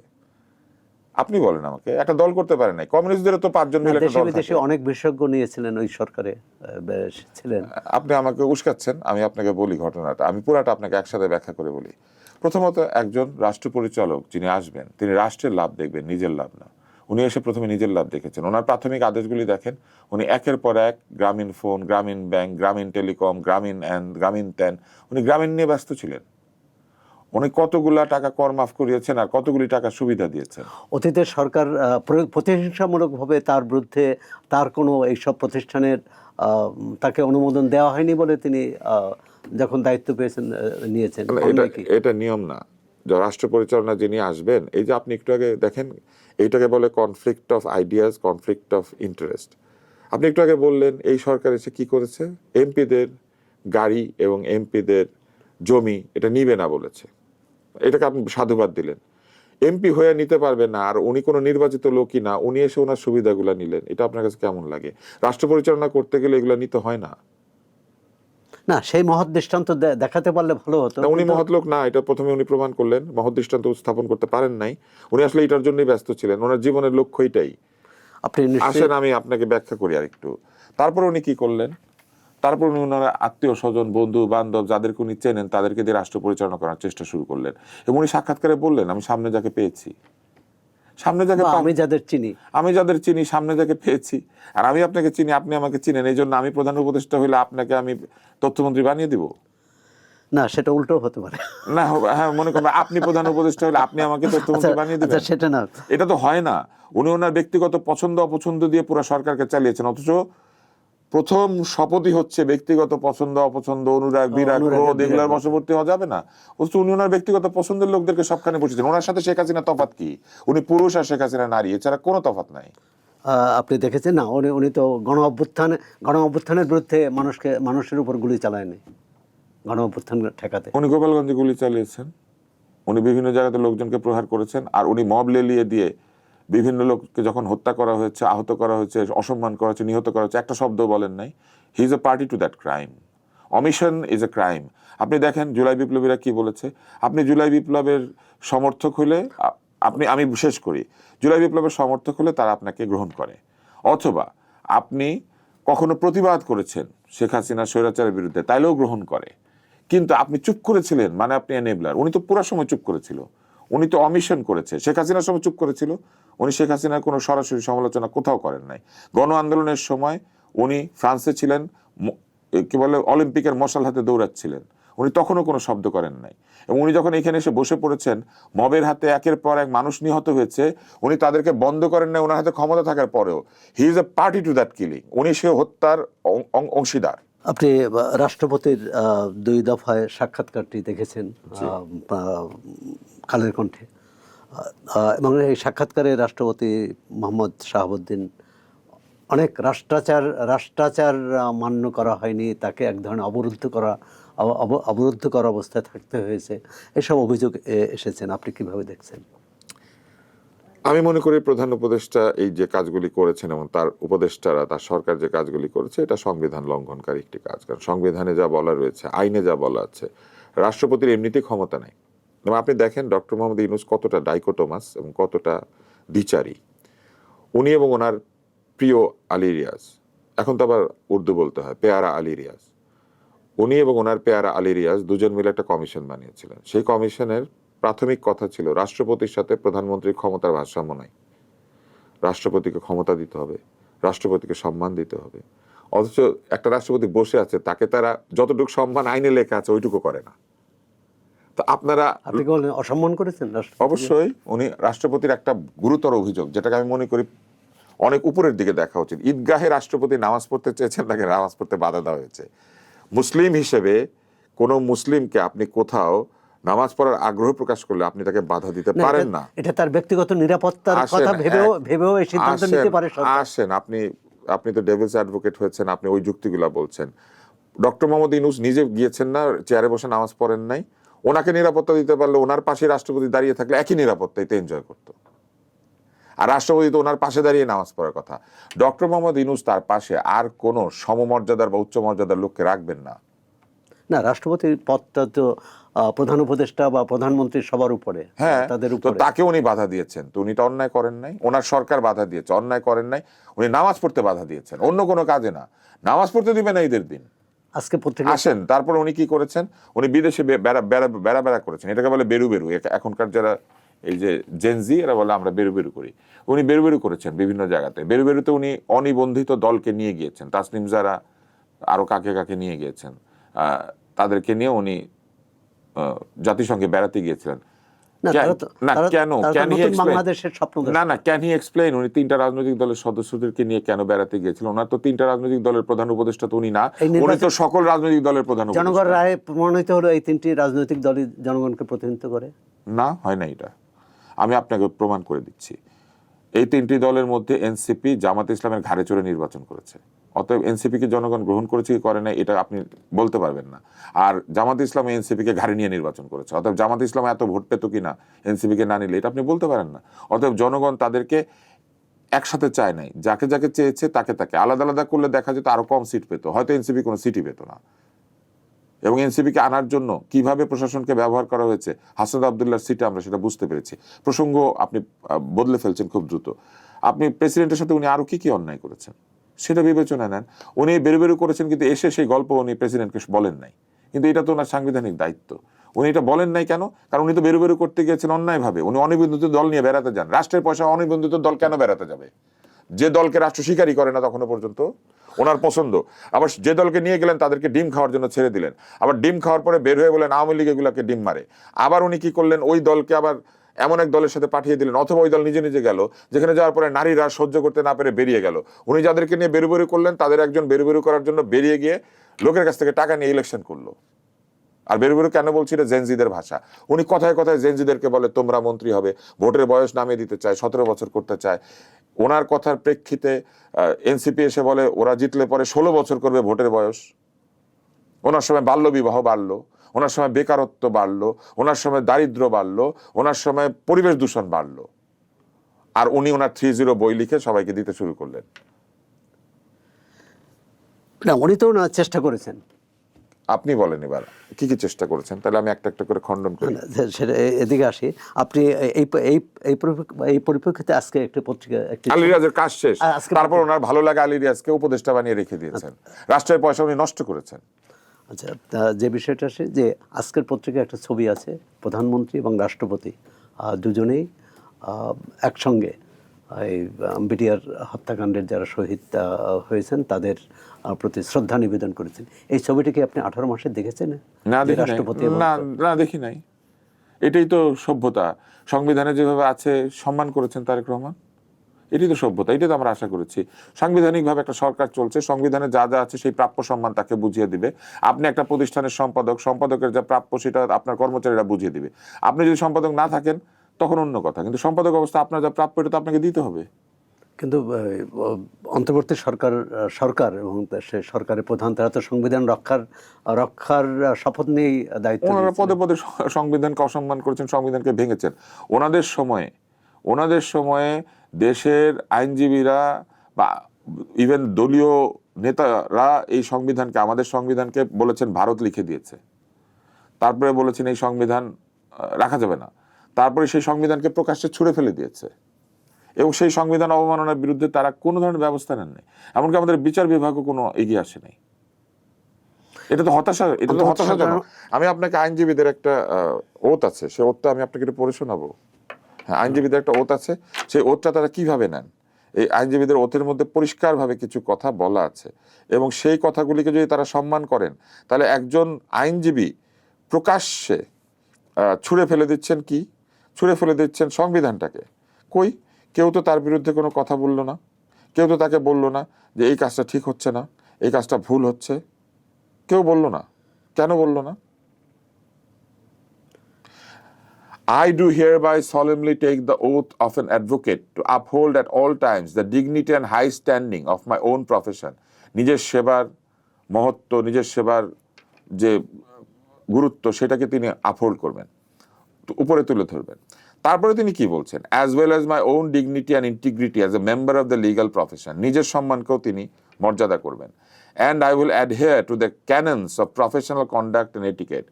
[SPEAKER 1] আপনি বলেন আমাকে, একটা দল করতে পারে নাই। কমিউনিস্টদের তো 5 জন মিলে একটা দল থাকে।
[SPEAKER 2] অনেক বিশেষজ্ঞ নিয়েছিলেন ওই সরকারে ছিলেন।
[SPEAKER 1] আপনি আমাকে উস্কাচ্ছেন, আমি আপনাকে বলি ঘটনাটা, আমি পুরাটা আপনাকে একসাথে ব্যাখ্যা করে বলি। প্রথমত, একজন রাষ্ট্র পরিচালক যিনি আসবেন তিনি রাষ্ট্রের লাভ দেখবেন, নিজের লাভ না। উনি এসে প্রথমে নিজের লাভ দেখেছেন। ওনার প্রাথমিক আদেশগুলি দেখেন, উনি একের পর এক গ্রামীণ ফোন, গ্রামীণ ব্যাংক, গ্রামীণ টেলিকম, গ্রামীণ ত্যান, উনি গ্রামীণ নিয়ে ব্যস্ত ছিলেন। উনি কতগুলা টাকা কর মাফ করিয়েছেন আর কতগুলি টাকা সুবিধা দিয়েছেন।
[SPEAKER 2] অতীতের সরকার প্রতিহিংসামূলকভাবে তার বিরুদ্ধে তার কোনো এইসব প্রতিষ্ঠানের তাকে অনুমোদন দেওয়া হয়নি বলে তিনি যখন দায়িত্ব নিয়েছেন।
[SPEAKER 1] এটা নিয়ম না। রাষ্ট্র পরিচালনা যিনি আসবেন, এই যে আপনি একটু আগে দেখেন, এইটাকে বলে conflict of ideas, conflict of interest. আপনি একটু আগে বললেন এই সরকার এসে কি করেছে? এমপিদের গাড়ি এবং এমপিদের জমি এটা নিবে না বলেছে। এটাকে আপনি সাধুবাদ দিলেন। এমপি হয়ে নিতে পারবে না, আর উনি কোনো নির্বাচিত লোকই না, উনি এসে ওনার সুবিধাগুলো নিলেন, এটা আপনার কাছে কেমন লাগে? রাষ্ট্র পরিচালনা করতে গেলে এগুলো নিতে হয় না?
[SPEAKER 2] না, সেই মহৎ দৃষ্টান্ত দেখাতে পারলে ভালো হতো।
[SPEAKER 1] উনি মহৎ লোক না, এটা প্রথমে উনি প্রমাণ করলেন। মহৎ দৃষ্টান্ত স্থাপন করতে পারেন নাই। উনি আসলে এটার জন্যই ব্যস্ত ছিলেন, ওনার জীবনের লক্ষ্য এটাই। আসেন আমি আপনাকে ব্যাখ্যা করি আর একটু। তারপর উনি কি করলেন? তারপর উনি ওনার আত্মীয় স্বজন, বন্ধু বান্ধব যাদেরকে উনি চেনেন তাদেরকে দিয়ে রাষ্ট্র পরিচালনা করার চেষ্টা শুরু করলেন। এবং উনি সাক্ষাৎকারে বললেন আমি সামনে যাকে পেয়েছি,
[SPEAKER 2] আমি যাদের চিনি
[SPEAKER 1] সামনে যাকে পেয়েছি, আর আমি আপনাকে চিনি, আপনি আমাকে চিনেন, এই জন্য আমি প্রধান উপদেষ্টা হইলে আপনাকে আমি তথ্যমন্ত্রী বানিয়ে দিব?
[SPEAKER 2] না, সেটা উল্টো হতে পারে।
[SPEAKER 1] না, হ্যাঁ, মনে করেন আপনি প্রধান উপদেষ্টা হলে আপনি আমাকে তথ্যমন্ত্রী বানিয়ে দিবেন?
[SPEAKER 2] সেটা না,
[SPEAKER 1] এটা তো হয় না। উনি ওনার ব্যক্তিগত পছন্দ অপছন্দ দিয়ে পুরো সরকারকে চালিয়েছেন, অথচ প্রথম শপথই হচ্ছে ব্যক্তিগত পছন্দ অপছন্দ, অনুরাগ বিরাগ ক্রোধ এগুলোর বশবর্তী হওয়া যাবে না। অথচ উনি ওনার ব্যক্তিগত পছন্দের লোকদেরকে সবখানে বসেছেন। ওনার সাথে শেখ হাসিনা তফাৎ কি? উনি পুরুষ আর শেখ হাসিনা নারী, এছাড়া কোনো তফাৎ নাই।
[SPEAKER 2] আপনি দেখেছেন না, উনি তো গণ অভ্যুত্থানের বিরুদ্ধে মানুষের উপর গুলি চালায়নি। গণ অভ্যুত্থান ঠেকাতে
[SPEAKER 1] উনি গোপালগঞ্জে গুলি চালিয়েছেন, উনি বিভিন্ন জায়গাতে লোকজনকে প্রহার করেছেন, আর উনি মব লেলিয়ে দিয়ে বিভিন্ন লোককে যখন হত্যা করা হয়েছে, আহত করা হয়েছে, অসম্মান করা হয়েছে, নিহত করা হয়েছে, একটা শব্দ বলেন নাই। He is a party to that crime. Omission is a crime. আপনি দেখেন জুলাই বিপ্লবীরা কি বলেছে। আপনি জুলাই বিপ্লবের সমর্থক হলে, আমি শেষ করি, জুলাই বিপ্লবের সমর্থক হলে তারা আপনাকে গ্রহণ করে, অথবা আপনি কখনো প্রতিবাদ করেছেন শেখ হাসিনা স্বৈরাচারের বিরুদ্ধে, তাইলেও গ্রহণ করে। কিন্তু আপনি চুপ করেছিলেন মানে আপনি এনেবলার। উনি তো পুরো সময় চুপ করেছিল, উনি তো অমিশন করেছে। শেখ হাসিনার সময় চুপ করেছিল, উনি শেখ হাসিনার কোনো সরাসরি সমালোচনা কোথাও করেন নাই। গণ আন্দোলনের সময় উনি ফ্রান্সে ছিলেন, কি বলে অলিম্পিকের মশাল হাতে দৌড়াচ্ছিলেন, উনি তখনও কোনো শব্দ করেন নাই। এবং উনি যখন এখানে এসে বসে পড়েছেন, মবের হাতে একের পর এক মানুষ নিহত হয়েছে, উনি তাদেরকে বন্ধ করেন নাই ওনার হাতে ক্ষমতা থাকার পরেও। He is a party to that killing. উনি সে হত্যার অংশীদার।
[SPEAKER 2] আপনি রাষ্ট্রপতির 2 দফায় সাক্ষাৎকারটি দেখেছেন কালের কণ্ঠে। এবং এই সাক্ষাৎকারে রাষ্ট্রপতি মোহাম্মদ শাহাবুদ্দিন অনেক রাষ্ট্রাচার মান্য করা হয়নি, তাকে এক ধরনের অবরুদ্ধ করা অবস্থায় থাকতে হয়েছে, এসব অভিযোগ এসেছেন। আপনি কিভাবে দেখছেন?
[SPEAKER 1] আমি মনে করি প্রধান উপদেষ্টা এই যে কাজগুলি করেছেন এবং তার উপদেষ্টারা, তার সরকার যে কাজগুলি করেছে, এটা সংবিধান লঙ্ঘনকারী একটি কাজ। কারণ সংবিধানে যা বলা রয়েছে, আইনে যা বলা আছে, রাষ্ট্রপতির এমনিতেই ক্ষমতা নেই। এবং আপনি দেখেন ডক্টর মোহাম্মদ ইউনূস কতটা ডাইকোটোমাস এবং কতটা দ্বিচারী। উনি এবং ওনার প্রিয় আলী রিয়াজ, এখন তো আবার উর্দু বলতে হয়, পেয়ারা আলী রিয়াজ, উনি এবং ওনার পেয়ারা আলী রিয়াজ দুজন মিলে একটা কমিশন বানিয়েছিলেন। সেই কমিশনের প্রাথমিক কথা ছিল রাষ্ট্রপতির সাথে প্রধানমন্ত্রীর ক্ষমতার ভারসাম্য নাই, রাষ্ট্রপতিকে ক্ষমতা দিতে হবে, রাষ্ট্রপতিকে সম্মান দিতে হবে। অথচ একটা রাষ্ট্রপতি বসে আছে, তাকে তারা যতটুকু সম্মান আইনে লেখা আছে ওইটুকু করে না। তো আপনারা
[SPEAKER 2] আপনি কি বলেন অসম্মান করেছেন রাষ্ট্রপতি?
[SPEAKER 1] অবশ্যই উনি রাষ্ট্রপতির একটা গুরুতর অভিযোগ, যেটাকে আমি মনে করি অনেক উপরের দিকে দেখা উচিত। ঈদগাহে রাষ্ট্রপতি নামাজ পড়তে চেয়েছেন, তাকে নামাজ পড়তে বাধা দেওয়া হয়েছে। মুসলিম হিসেবে কোনো মুসলিমকে আপনি কোথাও নামাজ পড়ার আগ্রহ প্রকাশ করলে আপনি তাকে বাধা দিতে পারেন না।
[SPEAKER 2] এটা তার ব্যক্তিগত নিরাপত্তার কথা ভেবেও এই সিদ্ধান্ত নিতে পারে সরকার।
[SPEAKER 1] আসেন, আপনি তো ডেভিলস অ্যাডভোকেট হয়েছেন, আপনি ওই যুক্তিগুলা বলছেন। ডক্টর মোহাম্মদ ইউনূস নিজে গিয়েছেন না, চেয়ারে বসে নামাজ পড়েন নাই। ওনাকে নিরাপত্তা দিতে পারলে ওনার পাশে রাষ্ট্রপতি দাঁড়িয়ে থাকলে একই নিরাপত্তা এতে এনজয় করতো। আর রাষ্ট্রপতি তো ওনার পাশে দাঁড়িয়ে নামাজ পড়ার কথা। ডক্টর মোহাম্মদ ইউনূস তার পাশে আর কোনো সমমর্যাদার বা উচ্চ মর্যাদার লোককে রাখবেন না।
[SPEAKER 2] না, রাষ্ট্রপতির পদটা তো প্রধান উপদেষ্টা বা প্রধানমন্ত্রী সবার উপরে,
[SPEAKER 1] হ্যাঁ,
[SPEAKER 2] তাদের
[SPEAKER 1] তো
[SPEAKER 2] উপরে।
[SPEAKER 1] তাকে উনি বাধা দিয়েছেন, তো উনি তো অন্যায় করেন নাই। ওনার সরকার বাধা দিয়েছে, অন্যায় করেন নাই। উনি নামাজ পড়তে বাধা দিয়েছেন, অন্য কোনো কাজে না। নামাজ পড়তে দিবেন না ঈদের দিন,
[SPEAKER 2] আজকে পত্রিকা
[SPEAKER 1] আসেন। তারপর উনি কি করেছেন, উনি বিদেশে বেড়া করেছেন, এটাকে বলে বেরু বেরু। এখনকার যারা এই যে জেনজি, এরা বলে আমরা বেরু বেরু করি। উনি বেরু বেরু করেছেন বিভিন্ন জায়গাতে। বেরু বেরুতে উনি অনিবন্ধিত দলকে নিয়ে গিয়েছেন, তাসনিম যারা আরো কাকে কাকে নিয়ে গিয়েছেন, তাদেরকে নিয়ে উনি জাতিসংঘে বেড়াতে গিয়েছিলেন। ক্যান হি এক্সপ্লেইন উনি তিনটা রাজনৈতিক দলের সদস্যদেরকে নিয়ে কেন বেড়াতে গিয়েছিলেন? ওনার তো তিনটা রাজনৈতিক দলের প্রধান উপদেষ্টা তো উনি না, উনি তো সকল রাজনৈতিক দলের প্রধান উপদেষ্টা।
[SPEAKER 2] জনগণ রায়ে প্রমাণিত হলো এই তিনটি রাজনৈতিক দলই জনগণকে প্রতিনিধিত্ব করে
[SPEAKER 1] না, হয় না। এটা আমি আপনাকে প্রমাণ করে দিচ্ছি। এই তিনটি দলের মধ্যে এনসিপি জামাত ইসলামের ঘাড়ে চড়ে নির্বাচন করেছে। অতএব এনসিপিকে জনগণ গ্রহণ করেছে কি করে না, এটা আপনি বলতে পারবেন না। আর জামাত ইসলাম এনসিপিকে ঘাড়ে নিয়ে নির্বাচন করেছে। অতএব জামাত ইসলাম এত ভোট পেত কিনা এনসিপিকে না নিলে, এটা আপনি বলতে পারেন না। অতএব জনগণ তাদেরকে একসাথে চায় নাই, যাকে যাকে চেয়েছে তাকে তাকে আলাদা আলাদা করলে দেখা যেত আরো কম সিট পেত, হয়তো এনসিপি কোনো সিটই পেত না। এবং এনসিপিকে আনার জন্য কিভাবে প্রশাসনকে ব্যবহার করা হয়েছে হাসনাত আব্দুল্লাহর সিটে, আমরা সেটা বুঝতে পেরেছি। প্রসঙ্গ আপনি বদলে ফেলছেন খুব দ্রুত। আপনি প্রেসিডেন্টের সাথে উনি আরো কি কি অন্যায় করেছেন সেটা বিবেচনা নেন। উনি বেরু বেরু করেছেন, কিন্তু এসে সেই গল্প উনি প্রেসিডেন্টকে বলেন নাই। কিন্তু এটা তো ওনার সাংবিধানিক দায়িত্ব। উনি এটা বলেন নাই কেন? কারণ উনি তো বেরু বেরু করতে গিয়েছেন অন্যায়ভাবে। উনি অনিবন্ধিত দল নিয়ে বেড়াতে যান। রাষ্ট্রের পয়সা অনিবন্ধিত দল কেন বেড়াতে যাবে? যে দলকে রাষ্ট্র স্বীকারই করে না তখনো পর্যন্ত, ওনার পছন্দ। আবার যে দলকে নিয়ে গেলেন তাদেরকে ডিম খাওয়ার জন্য ছেড়ে দিলেন। আবার ডিম খাওয়ার পরে বের হয়ে বলেন আওয়ামী লীগ এগুলাকে ডিম মারে। আবার উনি কি করলেন, ওই দলকে আবার এমন এক দলের সাথে পাঠিয়ে দিলেন, অথবা ওই দল নিজে নিজে গেল, যেখানে যাওয়ার পরে নারীরা সহ্য করতে না পেরে বেরিয়ে গেল। উনি যাদেরকে নিয়ে বেরু বেরু করলেন তাদের একজন বেরু বেরু করার জন্য বেরিয়ে গিয়ে লোকের কাছ থেকে টাকা নিয়ে ইলেকশন করলো। আর বেরু বেরু কেন বলছি, এটা জেনজিদের ভাষা। উনি কথায় কথায় জেনজিদেরকে বলে তোমরা মন্ত্রী হবে, ভোটের বয়স নামিয়ে দিতে চায়, 17 বছর করতে চায়। ওনার কথার প্রেক্ষিতে এনসিপি এসে বলে ওরা জিতলে পরে 16 বছর করবে ভোটের বয়স। ওনার সময় বাল্য বিবাহ বাড়লো, ওনার সময় বেকারত্ব বাড়লো, ওনার সময় দারিদ্র বাড়লো, ওনার সময় পরিবেশ দূষণ বাড়লো। আর উনি ওনার 3-0 বই লিখে সবাইকে দিতে শুরু করলেন।
[SPEAKER 2] না, উনি তো না চেষ্টা করেছেন।
[SPEAKER 1] আপনি বলেন এবার কি কি চেষ্টা করেছেন, তাহলে আমি একটা একটা করে খণ্ডন করি।
[SPEAKER 2] সেটা এদিকে আসি। আপনি এই পরিপ্রেক্ষিতে আজকে একটা পত্রিকা,
[SPEAKER 1] আলী রিয়াজের কাজ শেষ, তারপর ওনার ভালো লাগে আলী রিয়াজকে উপদেষ্টা বানিয়ে রেখে দিয়েছেন। রাষ্ট্রের পয়সা উনি নষ্ট করেছেন।
[SPEAKER 2] আচ্ছা, যে বিষয়টা আসে যে আজকের পত্রিকায় একটা ছবি আছে, প্রধানমন্ত্রী এবং রাষ্ট্রপতি দুজনেই একসঙ্গে এই বিটিআর হত্যাকাণ্ডের যারা শহীদ হয়েছেন তাদের প্রতি শ্রদ্ধা নিবেদন করেছেন। এই ছবিটি কি আপনি 18 মাসে দেখেছেন?
[SPEAKER 1] না,
[SPEAKER 2] রাষ্ট্রপতি
[SPEAKER 1] না, দেখি নাই। এটাই তো সভ্যতা। সংবিধানে যেভাবে আছে সম্মান করেছেন তারেক রহমান, এটাই তো সভ্যতা। এটাই তো আমরা আশা করেছি। সাংবিধানিকভাবে একটা সরকার চলছে, সংবিধানে যা যা আছে সেই প্রাপ্য সম্মান তাকে বুঝিয়ে দিবে। আপনি একটা প্রতিষ্ঠানের সম্পাদক, সম্পাদকের যা প্রাপ্য সেটা আপনার কর্মচারীরা বুঝিয়ে দিবে। আপনি যদি সম্পাদক না থাকেন তখন অন্য কথা, কিন্তু সম্পাদক অবস্থা আপনার যা প্রাপ্য এটা তো আপনাকে দিতে হবে।
[SPEAKER 2] কিন্তু অন্তর্বর্তী সরকার এবং সে সরকারের প্রধান, তারা তো সংবিধান রক্ষার শপথ নিয়েই দায়িত্ব
[SPEAKER 1] ওনারা
[SPEAKER 2] নিয়েছিলেন।
[SPEAKER 1] পদে পদে সংবিধানকে অসম্মান করেছেন, সংবিধানকে ভেঙেছেন। ওনাদের সময়ে দেশের আইনজীবীরা বা ইভেন দলীয় নেতারা এই সংবিধানকে, আমাদের সংবিধানকে বলেছেন ভারত লিখে দিয়েছে, তারপরে বলেছেন এই সংবিধান রাখা যাবে না, তারপরে সেই সংবিধানকে প্রকাশ্যে ছুঁড়ে ফেলে দিয়েছে এবং সেই সংবিধান অবমাননার বিরুদ্ধে তারা কোনো ধরনের ব্যবস্থা নেন নাই। এমনকি আমাদের বিচার বিভাগও কোনো এগিয়ে আসে নাই। এটা তো হতাশাজনক। আমি আপনাকে আইনজীবীদের একটা ওত আছে, সে ওতটা আমি আপনাকে একটু পড়ে শোনাবো। হ্যাঁ, আইনজীবীদের একটা ওত আছে, সেই ওতটা তারা কিভাবে নেন। এই আইনজীবীদের ওতের মধ্যে পরিষ্কারভাবে কিছু কথা বলা আছে এবং সেই কথাগুলিকে যদি তারা সম্মান করেন, তাহলে একজন আইনজীবী প্রকাশ্যে ছুঁড়ে ফেলে দিচ্ছেন কি, ছুঁড়ে ফেলে দিচ্ছেন সংবিধানটাকে। কই, কেউ তো তার বিরুদ্ধে কোনো কথা বললো না, কেউ তো তাকে বললো না যে এই কাজটা ঠিক হচ্ছে না, এই কাজটা ভুল হচ্ছে, কেউ বললো না। কেন বললো না? I do hereby solemnly take the oath of an advocate to uphold at all times the dignity and high standing of my own profession. নিজের সেবার মহত্ব, নিজের সেবার যে গুরুত্ব, সেটাকে তিনি আপহোল্ড করবেন, উপরে তুলে ধরবেন। তারপরে তিনি কি বলছেন? As well as my own dignity and integrity as a member of the legal profession, নিজের সম্মানকেও তিনি মর্যাদা করবেন। And I will adhere to the canons of professional conduct and etiquette,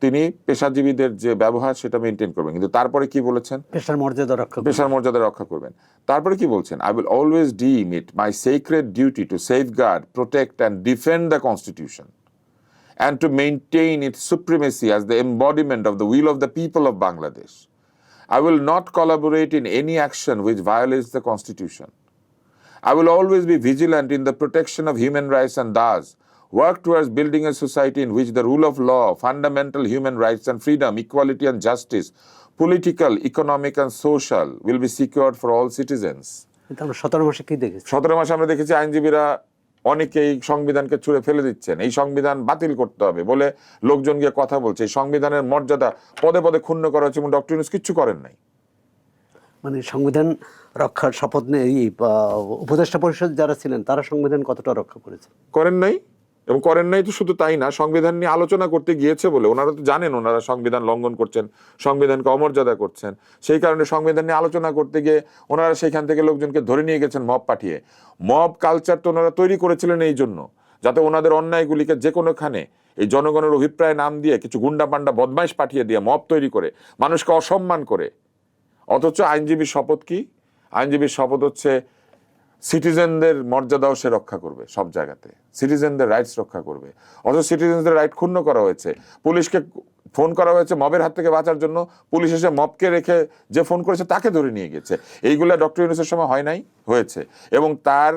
[SPEAKER 1] তিনি পেশাজীবীদের যে ব্যবহার সেটা মেনটেন করবেন। কিন্তু তারপরে কি বলেছেন?
[SPEAKER 2] পেশার মর্যাদা রক্ষা করবেন।
[SPEAKER 1] তারপরে কি বলছেন? I will always deem it my sacred duty to safeguard, protect and defend the constitution and to maintain its supremacy as the embodiment of the will of the people of Bangladesh. I will not collaborate in any action which violates the Constitution. I will always be vigilant in the protection of human rights and thus work towards building a society in which the rule of law, fundamental human rights and freedom, equality and justice, political, economic and social will be secured for all citizens.
[SPEAKER 2] 17 মাসে কি দেখেছি?
[SPEAKER 1] 17 মাসে আমরা দেখেছি আইনজীবীরা অনেকেই সংবিধানকে ছুঁড়ে ফেলে দিচ্ছেন, এই সংবিধান বাতিল করতে হবে বলে লোকজন গিয়ে কথা বলছে। এই সংবিধানের মর্যাদা পদে পদে ক্ষুণ্ণ করা হচ্ছে এবং ডক্টর ইউনূস কিচ্ছু করেন নাই।
[SPEAKER 2] মানে সংবিধান রক্ষার শপথ নিয়ে এই উপদেষ্টা পরিষদ যারা ছিলেন তারা সংবিধান কতটা রক্ষা করেছে?
[SPEAKER 1] করেন নাই। এবং করেন নাই তো শুধু তাই না, সংবিধান নিয়ে আলোচনা করতে গিয়েছে বলে ওনারা তো জানেন ওনারা সংবিধান লঙ্ঘন করছেন, সংবিধানকে অমর্যাদা করছেন, সেই কারণে সংবিধান নিয়ে আলোচনা করতে গিয়ে ওনারা সেখান থেকে লোকজনকে ধরে নিয়ে গেছেন মব পাঠিয়ে। মব কালচার তো ওনারা তৈরি করেছিলেন এই জন্য, যাতে ওনাদের অন্যায়গুলিকে যে কোনোখানে এই জনগণের অভিপ্রায় নাম দিয়ে কিছু গুন্ডা পান্ডা বদমাইশ পাঠিয়ে দিয়ে মব তৈরি করে মানুষকে অসম্মান করে। অথচ আইনজীবীর শপথ কি? আইনজীবীর শপথ হচ্ছে সিটিজেনদের মর্যাদাও সে রক্ষা করবে, সব জায়গাতে সিটিজেনদের রাইটস রক্ষা করবে। অথচ সিটিজেনদের রাইট ক্ষুণ্ণ করা হয়েছে। পুলিশকে ফোন করা হয়েছে মবের হাত থেকে বাঁচার জন্য, পুলিশ এসে মবকে রেখে যে ফোন করেছে তাকে ধরে নিয়ে গেছে। এইগুলা ডক্টর ইউনূসের সময় হয় নাই, হয়েছে। এবং তার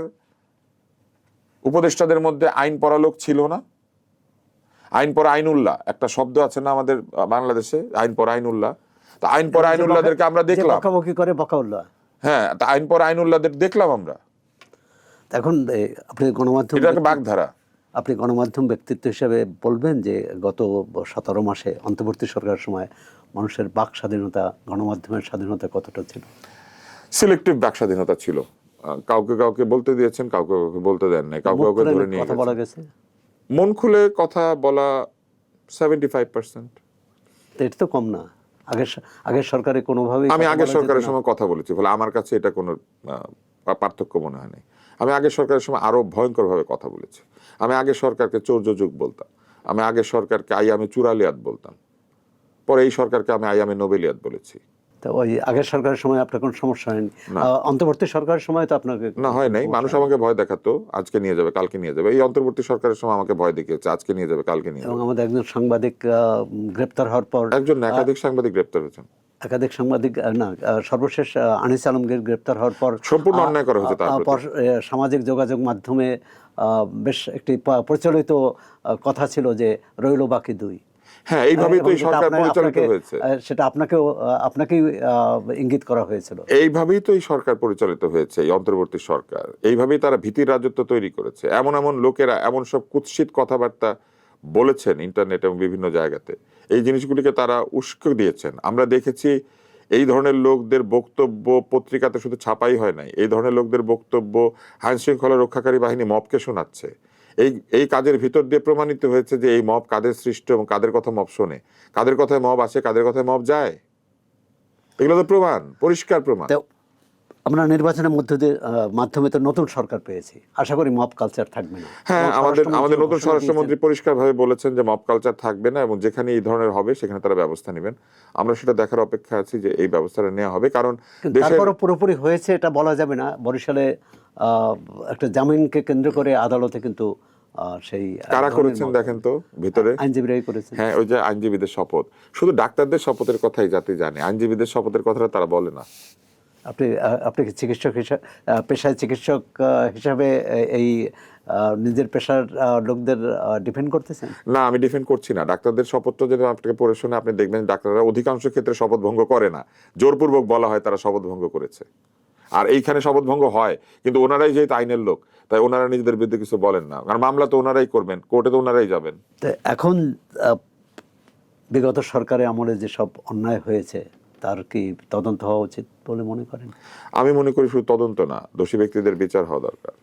[SPEAKER 1] উপদেষ্টাদের মধ্যে আইন পড়া লোক ছিল না। আইন পড়া আইনুল্লাহ একটা শব্দ আছে না আমাদের বাংলাদেশে, আইন পড়া আইনুল্লাহ। তো আইন পড়া আইনুল্লাহদেরকে আমরা দেখলাম,
[SPEAKER 2] বকাবকি করে বকাউল্লাহ।
[SPEAKER 1] হ্যাঁ, আইন পড়া আইনুল্লাহদের দেখলাম আমরা।
[SPEAKER 2] এখন আপনি গণমাধ্যম,
[SPEAKER 1] এটা একটা বাগধারা।
[SPEAKER 2] আপনি গণমাধ্যম ব্যক্তিত্ব হিসেবে বলবেন যে গত 17 মাসে অন্তর্বর্তী সরকারের সময় মানুষের বাক স্বাধীনতা, গণমাধ্যমের স্বাধীনতা কতটা ছিল?
[SPEAKER 1] সিলেক্টিভ বাক স্বাধীনতা ছিল। কাউকে কাউকে বলতে দিয়েছেন, কাউকে কাউকে বলতে দেন নাই, কাউকে কাউকে ধরে নিয়ে
[SPEAKER 2] কথা বলা গেছে।
[SPEAKER 1] মন খুলে কথা বলা 75%।
[SPEAKER 2] এটা তো কম না। আগের সরকারে কোনোভাবে,
[SPEAKER 1] আমি আগের সরকারের সময় কথা বলেছি বলে আমার কাছে এটা কোনো পার্থক্য মনে হয় নাই। আমি আগের সরকারের সময় আরো ভয়ঙ্করভাবে কথা বলেছি। আমি আগের সরকারকে চৌর্যযুগ বলতাম, আমি আগের সরকারকে আইয়ামে চুরালিয়াত বলতাম, পরে এই সরকারকে আমি আইয়ামে নোবেলিয়াত বলেছি।
[SPEAKER 2] তো ওই আগের সরকারের সময় আপনার কোনো সমস্যা হয়নি? অন্তর্বর্তী সরকারের সময় তো আপনাকে
[SPEAKER 1] না, হয় নাই। মানুষ আমাকে ভয় দেখাতো, আজকে নিয়ে যাবে কালকে নিয়ে যাবে। এই অন্তর্বর্তী সরকারের সময় আমাকে ভয় দেখিয়েছে, আজকে নিয়ে যাবে কালকে নিয়ে যাবে।
[SPEAKER 2] এবং আমাদের একজন সাংবাদিক গ্রেপ্তার হওয়ার পর,
[SPEAKER 1] একজন একাধিক সাংবাদিক গ্রেপ্তার হয়েছেন।
[SPEAKER 2] একাধিক সাংবাদিক না, সর্বশেষ আনিস আলমগীর গ্রেপ্তার হওয়ার পর
[SPEAKER 1] সম্পূর্ণ অন্যায় করা হয়েছে তার প্রতি।
[SPEAKER 2] সামাজিক যোগাযোগ মাধ্যমে বেশ একটি প্রচলিত কথা ছিল যে রইল বাকি দুই।
[SPEAKER 1] হ্যাঁ, এইভাবেই তো এই সরকার পরিচালিত হয়েছে।
[SPEAKER 2] সেটা আপনাকেই ইঙ্গিত করা হয়েছিল।
[SPEAKER 1] এইভাবেই তো এই সরকার পরিচালিত হয়েছে, এই অন্তর্বর্তী সরকার। এইভাবেই তারা ভীতির রাজত্ব তৈরি করেছে। এমন এমন লোকেরা এমন সব কুৎসিত কথাবার্তা বলেছেন ইন্টারনেট এবং বিভিন্ন জায়গাতে, এই জিনিসগুলিকে তারা উস্কে দিয়েছেন। আমরা দেখেছি এই ধরনের লোকদের বক্তব্য পত্রিকাতে শুধু ছাপাই হয় নাই, এই ধরনের লোকদের বক্তব্য আইন শৃঙ্খলা রক্ষাকারী বাহিনী মবকে শোনাচ্ছে। এই এই কাজের ভিতর দিয়ে প্রমাণিত হয়েছে যে এই মব কাদের সৃষ্ট এবং কাদের কথা মব শোনে, কাদের কথায় মব আসে, কাদের কথায় মব যায়। এগুলো তো প্রমাণ, পরিষ্কার প্রমাণ।
[SPEAKER 2] তো আমরা নির্বাচনের মাধ্যমে তো নতুন সরকার পেয়েছি, আশা করি মব কালচার থাকবে না।
[SPEAKER 1] হ্যাঁ,
[SPEAKER 2] এবং
[SPEAKER 1] আমাদের নতুন
[SPEAKER 2] ঘোষণা
[SPEAKER 1] স্বরাষ্ট্রমন্ত্রী
[SPEAKER 2] দিয়েছেন।
[SPEAKER 1] পরিষ্কারভাবে বলেছেন যে মব কালচার থাকবে না এবং যেখানে এই ধরনের হবে সেখানে তারা ব্যবস্থা নেবেন। আমরা সেটা দেখার অপেক্ষা আছি যে এই ব্যবস্থাটা নেওয়া হবে, কারণ
[SPEAKER 2] কিন্তু
[SPEAKER 1] দেশের
[SPEAKER 2] তারপরও পুরোপুরি হয়েছে এটা বলা যাবে না। বরিশালে একটা জামিনকে কেন্দ্র করে আদালতে কিন্তু সেই
[SPEAKER 1] কারা করেছেন দেখেন তো ভিতরে,
[SPEAKER 2] আইনজীবীরাই করেছেন।
[SPEAKER 1] হ্যাঁ ওই যে আইনজীবীদের শপথ, শুধু ডাক্তারদের শপথের কথাই জাতি জানে, আইনজীবীদের শপথের কথাটা তারা বলে না।
[SPEAKER 2] আপনি কি চিকিৎসক পেশায় চিকিৎসক হিসাবে এই নিজের পেশার লোকদের ডিফেন্ড করতেছেন?
[SPEAKER 1] না, আমি ডিফেন্ড করছি না। ডাক্তারদের শপথটা যদি আপনাকে পড়ে শুনে আপনি দেখবেন ডাক্তাররা অধিকাংশ ক্ষেত্রে শপথ ভঙ্গ করে না, জোরপূর্বক বলা হয় তারা শপথ ভঙ্গ করেছে। আর এইখানে শপথ ভঙ্গ হয়, কিন্তু ওনারাই যেহেতু আইনের লোক তাই ওনারা নিজেদের বিরুদ্ধে কিছু বলেন না, কারণ মামলা তো ওনারাই করবেন, কোর্টে তো ওনারাই যাবেন।
[SPEAKER 2] তো এখন বিগত সরকারের আমলে যেসব অন্যায় হয়েছে তার কি তদন্ত হওয়া উচিত বলে মনে করেন?
[SPEAKER 1] আমি মনে করি শুধু তদন্ত না, দোষী ব্যক্তিদের বিচার হওয়া দরকার।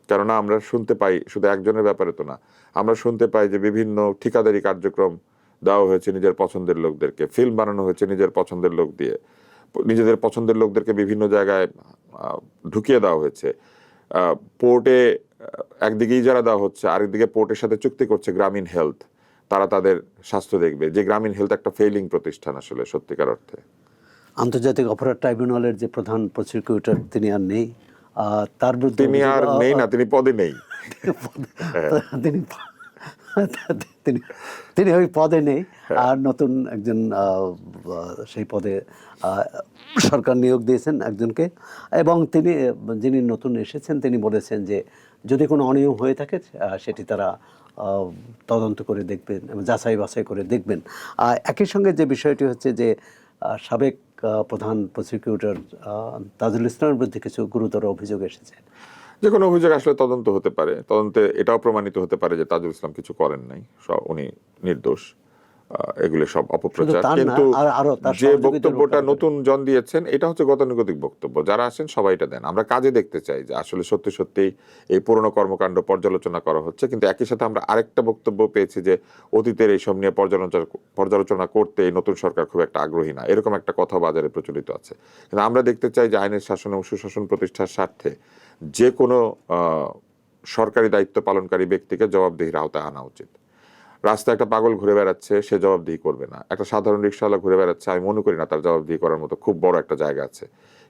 [SPEAKER 1] কেননা আমরা শুনতে পাই, শুধু একজনের ব্যাপারে তো না, আমরা শুনতে পাই যে বিভিন্ন ঠিকাদারি কার্যক্রম দেওয়া হয়েছে নিজের পছন্দের লোকদেরকে, ফিল্ম বানানো হয়েছে নিজের পছন্দের লোক দিয়ে, নিজেদের পছন্দের লোকদেরকে বিভিন্ন জায়গায় ঢুকিয়ে দেওয়া হয়েছে। পোর্টে একদিকেই যারা দেওয়া হচ্ছে, আরেকদিকে পোর্টের সাথে চুক্তি করছে গ্রামীণ হেলথ, তারা তাদের স্বাস্থ্য দেখবে, যে গ্রামীণ হেলথ একটা ফেইলিং প্রতিষ্ঠান আসলে সত্যিকার অর্থে।
[SPEAKER 2] আন্তর্জাতিক অপরাধ ট্রাইব্যুনালের যে প্রধান প্রসিকিউটর তিনি আর নেই, তার বিরুদ্ধে
[SPEAKER 1] তিনি আর নেই না, তিনি পদে নেই।
[SPEAKER 2] তিনি তিনি তিনি ওই পদে নেই, আর নতুন একজন সেই পদে সরকার নিয়োগ দিয়েছেন একজনকে, এবং তিনি যিনি নতুন এসেছেন তিনি বলেছেন যে যদি কোনো অনিয়ম হয়ে থাকে সেটি তারা তদন্ত করে দেখবেন এবং যাচাই বাছাই করে দেখবেন। একই সঙ্গে যে বিষয়টি হচ্ছে যে সাবেক প্রধান প্রসিকিউটর তাজুল ইসলামের বিরুদ্ধে কিছু গুরুতর অভিযোগ এসেছে।
[SPEAKER 1] যে কোনো অভিযোগ আসলে তদন্ত হতে পারে, তদন্তে এটাও প্রমাণিত হতে পারে যে তাজুল ইসলাম কিছু করেন নাই, উনি নির্দোষ, এগুলো সব অপপ্রচার। কিন্তু যে বক্তব্যটা নতুন জন দিয়েছেন এটা হচ্ছে গতানুগতিক বক্তব্য, যারা আসেন সবাই এটা দেন। আমরা কাজে দেখতে চাই যে আসলে সত্যি সত্যি এই পুরনো কর্মকাণ্ড পর্যালোচনা করা হচ্ছে, কিন্তু একই সাথে আমরা আরেকটা বক্তব্য পেয়েছি যে অতীতের এইসব নিয়ে পর্যালোচনা করতে এই নতুন সরকার খুব একটা আগ্রহী না, এরকম একটা কথা বাজারে প্রচলিত আছে। কিন্তু আমরা দেখতে চাই যে আইনের শাসন এবং সুশাসন প্রতিষ্ঠার স্বার্থে যে কোনো সরকারি দায়িত্ব পালনকারী ব্যক্তিকে জবাবদিহির আওতায় আনা উচিত। রাস্তায় একটা পাগল ঘুরে বেড়াচ্ছে, সে জবাবদিহি করবে না। একটা সাধারণ রিকশাওয়ালা ঘুরে বেড়াচ্ছে, আমি মনে করি না তার জবাবদিহি করার মতো খুব বড় একটা জায়গা আছে।